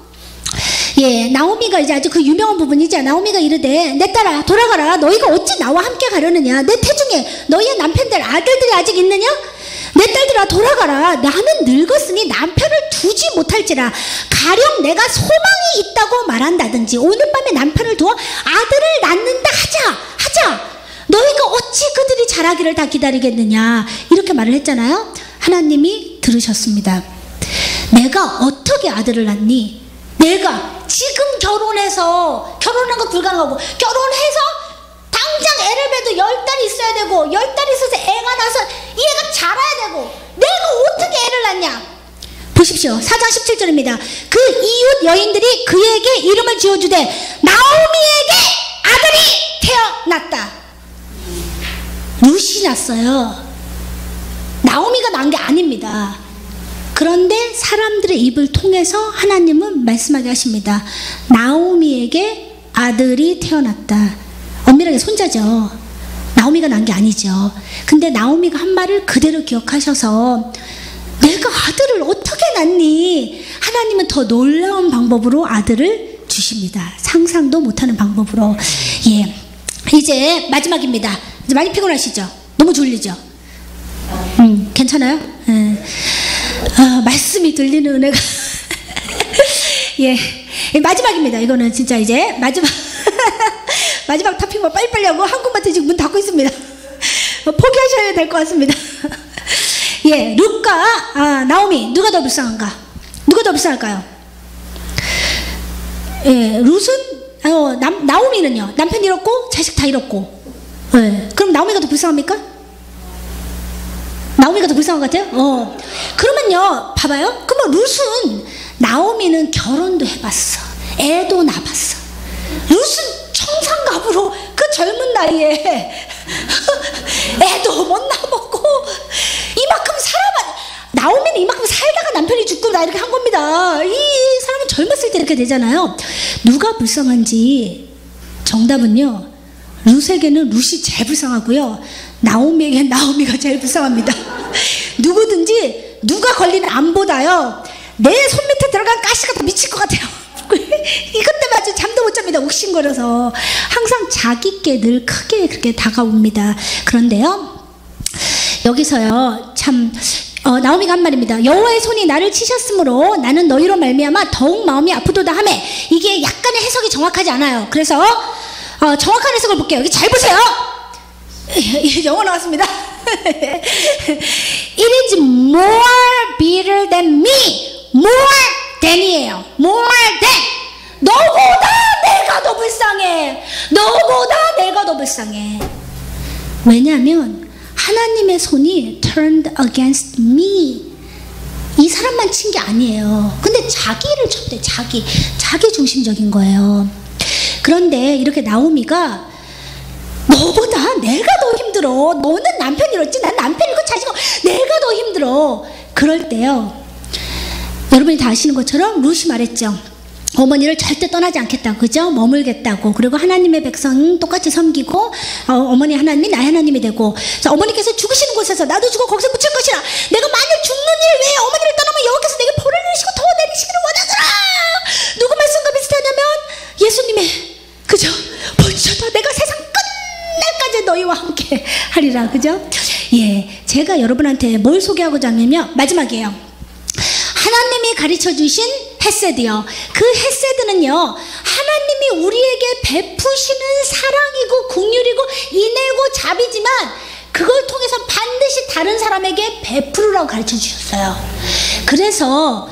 Speaker 2: 예, 나오미가 이제 아주 그 유명한 부분이죠. 나오미가 이르되 내 딸아 돌아가라. 너희가 어찌 나와 함께 가려느냐. 내 태중에 너희의 남편들 아들들이 아직 있느냐. 내 딸들아 돌아가라. 나는 늙었으니 남편을 두지 못할지라. 가령 내가 소망이 있다고 말한다든지 오늘 밤에 남편을 두어 아들을 낳는다 하자. 너희가 어찌 그들이 자라기를 다 기다리겠느냐. 이렇게 말을 했잖아요. 하나님이 들으셨습니다. 내가 어떻게 아들을 낳니? 내가 지금 결혼한 거 불가능하고, 결혼해서 당장 애를 배도 10달이 있어야 되고, 10달이 있어서 애가 나서 이 애가 자라야 되고, 내가 어떻게 애를 낳냐. 보십시오. 4장 17절입니다. 그 이웃 여인들이 그에게 이름을 지어주되 나오미에게 아들이 태어났다. 룻이 났어요. 나오미가 난 게 아닙니다. 그런데 사람들의 입을 통해서 하나님은 말씀하게 하십니다. 나오미에게 아들이 태어났다. 엄밀하게 손자죠. 나오미가 난 게 아니죠. 근데 나오미가 한 말을 그대로 기억하셔서 내가 아들을 어떻게 낳니? 하나님은 더 놀라운 방법으로 아들을 주십니다. 상상도 못하는 방법으로. 예, 이제 마지막입니다. 이제 많이 피곤하시죠? 너무 졸리죠? 괜찮아요? 말씀이 들리는 은혜가 예, 마지막입니다. 이거는 진짜 이제 마지막 토픽만 빨리빨리 하고 한국마트 지금 문 닫고 있습니다. 포기하셔야 될 것 같습니다. 예, 룻과 나오미 누가 더 불쌍한가? 누가 더 불쌍할까요? 예, 룻은 나오미는요 남편 잃었고 자식 다 잃었고. 예, 그럼 나오미가 더 불쌍합니까? 나오미가 더 불쌍한 것 같아요? 그러면요 봐봐요. 그러면 룻은 나오미는 결혼도 해봤어. 애도 낳았어. 룻은 청산갑으로 그 젊은 나이에 애도 못 낳아먹고 이만큼 나오미는 이만큼 살다가 남편이 죽고 나 이렇게 한 겁니다. 이 사람은 젊었을 때 이렇게 되잖아요. 누가 불쌍한지 정답은요 룻에게는 룻이 제일 불쌍하고요 나오미에게는 나오미가 제일 불쌍합니다. 누구든지 누가 걸리는 암보다요 내 손 밑에 들어간 가시가 더 미칠 것 같아요. 이것 때문에 아주 잠도 못 잡니다. 욱신거려서 항상 자기께 늘 크게 그렇게 다가옵니다. 그런데요 여기서요 참 나오미가 한 말입니다. 여호와의 손이 나를 치셨으므로 나는 너희로 말미암아 더욱 마음이 아프도다 하매, 이게 약간의 해석이 정확하지 않아요. 그래서 정확한 해석을 볼게요. 여기 잘 보세요. 영어 나왔습니다. It is more bitter than me. more than이에요. more than. 너보다 내가 더 불쌍해. 너보다 내가 더 불쌍해. 왜냐하면 하나님의 손이 turned against me. 이 사람만 친 게 아니에요. 근데 자기를 쳤대. 자기 중심적인 거예요. 그런데 이렇게 나오미가 너보다 내가 더 힘들어. 너는 남편 잃었지. 난 남편 잃고 자식 내가 더 힘들어. 그럴 때요 여러분이 다 아시는 것처럼 룻이 말했죠. 어머니를 절대 떠나지 않겠다고, 그죠? 머물겠다고. 그리고 하나님의 백성 똑같이 섬기고 어머니 하나님이 나의 하나님이 되고. 그래서 어머니께서 죽으시는 곳에서 나도 죽어 거기서 묻힐 것이라. 내가 만일 죽는 일 외에 어머니를 떠나면 여호와께서 내게 벌을 내리시고 더 내리시기를 원하더라. 누구 말씀과 비슷하냐면 예수님의, 그죠? 벌쳐다 내가 세상 끝날까지 너희와 함께 하리라. 그죠? 예, 제가 여러분한테 뭘 소개하고자 하면요 마지막이에요. 하나님이 가르쳐주신 헤세드요. 그 헤세드는요 하나님이 우리에게 베푸시는 사랑이고 긍휼이고 인애고 자비지만 그걸 통해서 반드시 다른 사람에게 베푸르라고 가르쳐주셨어요. 그래서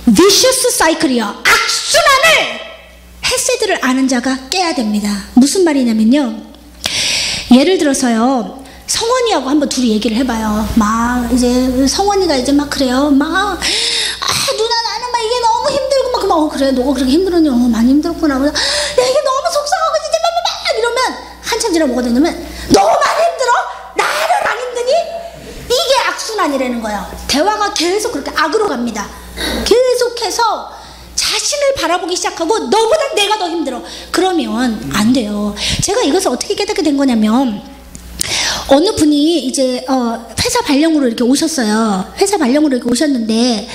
Speaker 2: vicious cycle이요, 악순환을 헤세드를 아는 자가 깨야 됩니다. 무슨 말이냐면요, 예를 들어서요 성원이하고 한번 둘이 얘기를 해봐요. 막 이제 성원이가 이제 막 그래요. 막 누나 나는 막 이게 너무 힘들고 막 그래 너가 그렇게 힘들었니? 많이 힘들었구나. 내가 이게 너무 속상하고 진짜 막 이러면 한참 지나 뭐가 되냐면 너만 힘들어? 나는 안 힘드니? 이게 악순환이라는 거예요. 대화가 계속 그렇게 악으로 갑니다. 계속해서 자신을 바라보기 시작하고 너보다 내가 더 힘들어. 그러면 안 돼요. 제가 이것을 어떻게 깨닫게 된 거냐면 어느 분이 이제 회사 발령으로 이렇게 오셨어요. 회사 발령으로 이렇게 오셨는데,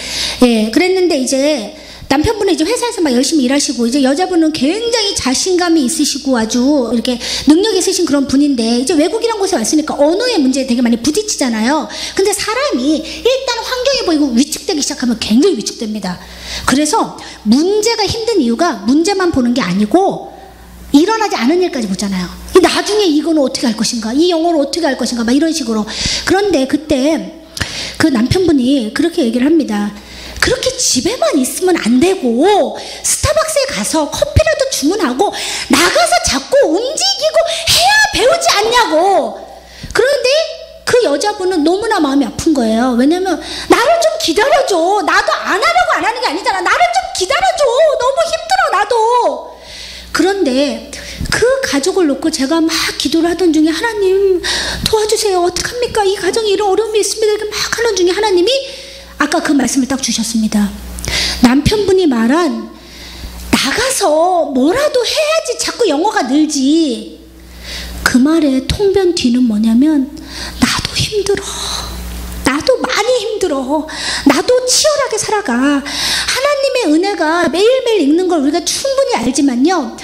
Speaker 2: 예, 그랬는데 이제 남편분은 이제 회사에서 막 열심히 일하시고 이제 여자분은 굉장히 자신감이 있으시고 아주 이렇게 능력 있으신 그런 분인데 이제 외국이란 곳에 왔으니까 언어의 문제에 되게 많이 부딪히잖아요. 근데 사람이 일단 환경이 보이고 위축되기 시작하면 굉장히 위축됩니다. 그래서 문제가 힘든 이유가 문제만 보는 게 아니고 일어나지 않은 일까지 보잖아요. 나중에 이거는 어떻게 할 것인가, 이 영어를 어떻게 할 것인가, 막 이런 식으로. 그런데 그때 그 남편분이 그렇게 얘기를 합니다. 그렇게 집에만 있으면 안 되고 스타벅스에 가서 커피라도 주문하고 나가서 자꾸 움직이고 해야 배우지 않냐고. 그런데 그 여자분은 너무나 마음이 아픈 거예요. 왜냐면 나를 좀 기다려줘. 나도 안 하려고 안 하는 게 아니잖아. 나를 좀 기다려줘. 너무 힘들어 나도. 그런데 그 가족을 놓고 제가 막 기도를 하던 중에 하나님 도와주세요. 어떡합니까? 이 가정에 이런 어려움이 있습니다. 이렇게 막 하는 중에 하나님이 아까 그 말씀을 딱 주셨습니다. 남편분이 말한 나가서 뭐라도 해야지 자꾸 영어가 늘지. 그 말의 통변 뒤는 뭐냐면 나도 힘들어. 나도 많이 힘들어. 나도 치열하게 살아가. 하나님의 은혜가 매일매일 읽는 걸 우리가 충분히 알지만요.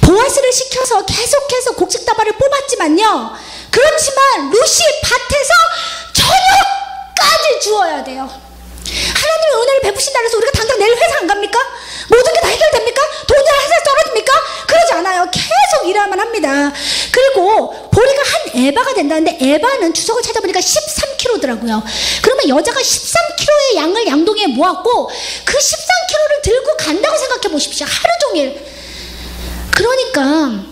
Speaker 2: 보아스를 시켜서 계속해서 곡식다발을 뽑았지만요. 그렇지만 루시 밭에서 저녁까지 주어야 돼요. 하나님의 은혜를 베푸신다 해서 우리가 당장 내일 회사 안 갑니까? 모든 게 다 해결됩니까? 돈이랑 회사 떨어집니까? 그러지 않아요. 계속 일해야만 합니다. 그리고 보리가 한 에바가 된다는데 에바는 주석을 찾아보니까 13kg더라고요. 그러면 여자가 13kg의 양을 양동이에 모았고 그 13kg를 들고 간다고 생각해 보십시오. 하루 종일. 그러니까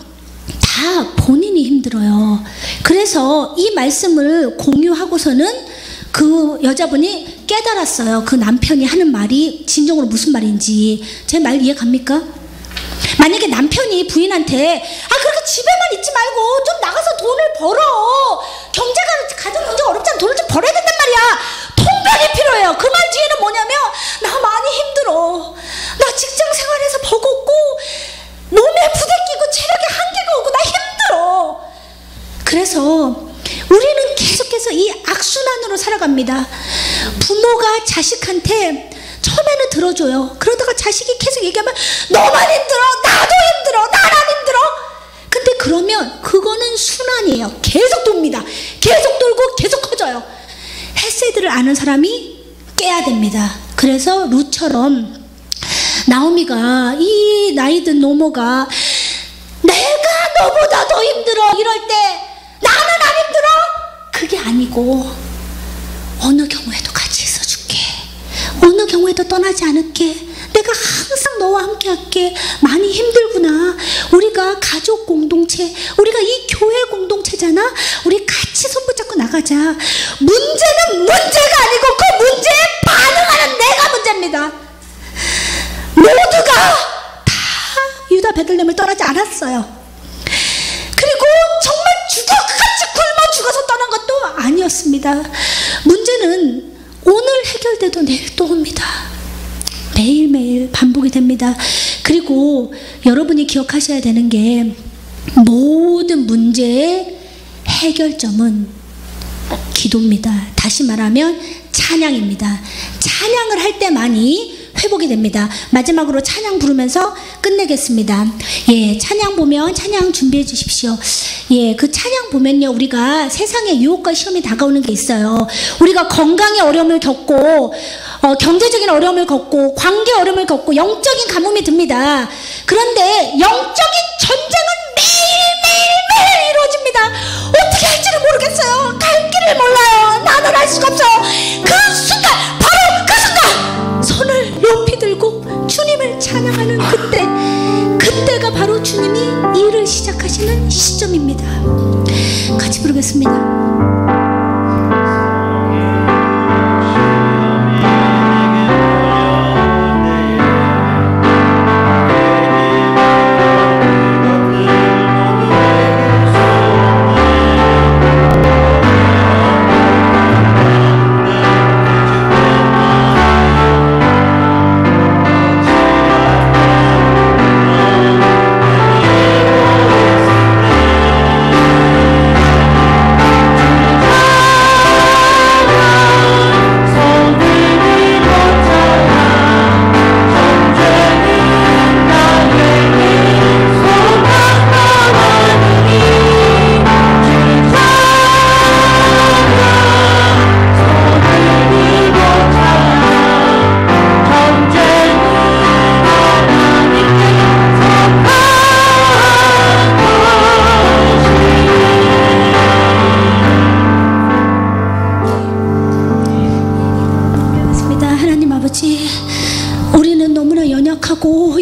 Speaker 2: 다 본인이 힘들어요. 그래서 이 말씀을 공유하고서는 그 여자분이 깨달았어요. 그 남편이 하는 말이 진정으로 무슨 말인지. 제 말 이해 갑니까? 만약에 남편이 부인한테 그렇게 집에만 있지 말고 좀 나가서 돈을 벌어. 가정 경제가 어렵잖아. 돈을 좀 벌어야 된단 말이야. 통변이 필요해요. 그 말 뒤에는 뭐냐면 나 많이 힘들어. 나 직장 생활에서 버겁고 몸에 부대끼고 체력에 한계가 오고 나 힘들어. 그래서 우리는 계속해서 이 악순환으로 살아갑니다. 부모가 자식한테 처음에는 들어줘요. 그러다가 자식이 계속 얘기하면 너만 힘들어. 나도 힘들어. 나만 힘들어. 근데 그러면 그거는 순환이에요. 계속 돕니다. 계속 돌고 계속 커져요. 헤세드를 아는 사람이 깨야 됩니다. 그래서 룻처럼 나오미가 이 나이든 노모가 내가 너보다 더 힘들어 이럴 때 나는 안 힘들어? 그게 아니고 어느 경우에도 같이 있어줄게. 어느 경우에도 떠나지 않을게. 내가 항상 너와 함께 할게. 많이 힘들구나. 우리가 가족 공동체, 우리가 이 교회 공동체잖아. 우리 같이 손붙잡고 나가자. 문제는 문제가 아니고 그 문제에 반응하는 내가 문제입니다. 모두가 다 유다 베들레헴을 떠나지 않았어요. 그리고 정말 죽어같이 굶어 죽어서 떠난 것도 아니었습니다. 문제는 오늘 해결돼도 내일 또 옵니다. 매일매일 반복이 됩니다. 그리고 여러분이 기억하셔야 되는 게 모든 문제의 해결점은 기도입니다. 다시 말하면 찬양입니다. 찬양을 할 때만이 회복이 됩니다. 마지막으로 찬양 부르면서 끝내겠습니다. 예, 찬양 보면 찬양 준비해 주십시오. 예, 그 찬양 보면요, 우리가 세상에 유혹과 시험이 다가오는 게 있어요. 우리가 건강의 어려움을 겪고 경제적인 어려움을 겪고 관계 어려움을 겪고 영적인 가뭄이 듭니다. 그런데 영적인 전쟁은 매일 이루어집니다. 어떻게 할지를 모르겠어요. 갈 길을 몰라요. 나는 알 수가 없어요. 그 순간, 바로 그 순간 손을 높이 들고 주님을 찬양하는 그때가 바로 주님이 일을 시작하시는 시점입니다. 같이 부르겠습니다.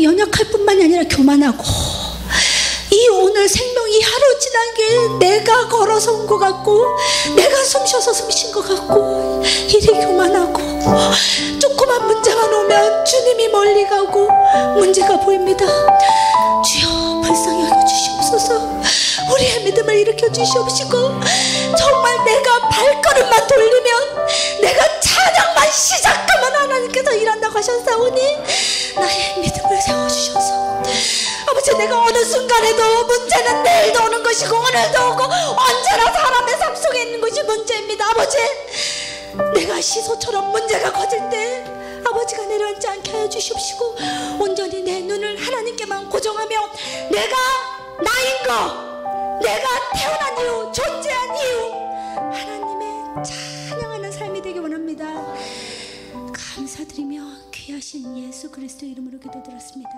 Speaker 2: 연약할 뿐만이 아니라 교만하고, 이 오늘 생명 이 하루 지난 게 내가 걸어서 온 것 같고 내가 숨 쉬어서 숨 쉰 것 같고 이리 교만하고, 조그만 문제만 오면 주님이 멀리 가고 문제가 보입니다. 주여 불쌍히 여겨주시옵소서. 우리의 믿음을 일으켜 주시옵시고, 정말 내가 발걸음만 돌리면, 내가 찬양만 시작하면 하나님께서 일한다고 하셨사오니 나의 믿음을 세워주셔서, 아버지, 내가 어느 순간에도 문제는 내일도 오는 것이고 오늘도 오고 언제나 사람의 삶 속에 있는 것이 문제입니다. 아버지, 내가 시소처럼 문제가 커질 때 아버지가 내려앉지 않게 하여 주시옵시고, 온전히 내 눈을 하나님께만 고정하며 내가 나인 거, 내가 태어난 이유, 존재한 이유, 하나님의 찬양하는 삶이 되기 원합니다. 감사드리며 귀하신 예수 그리스도 이름으로 기도드렸습니다.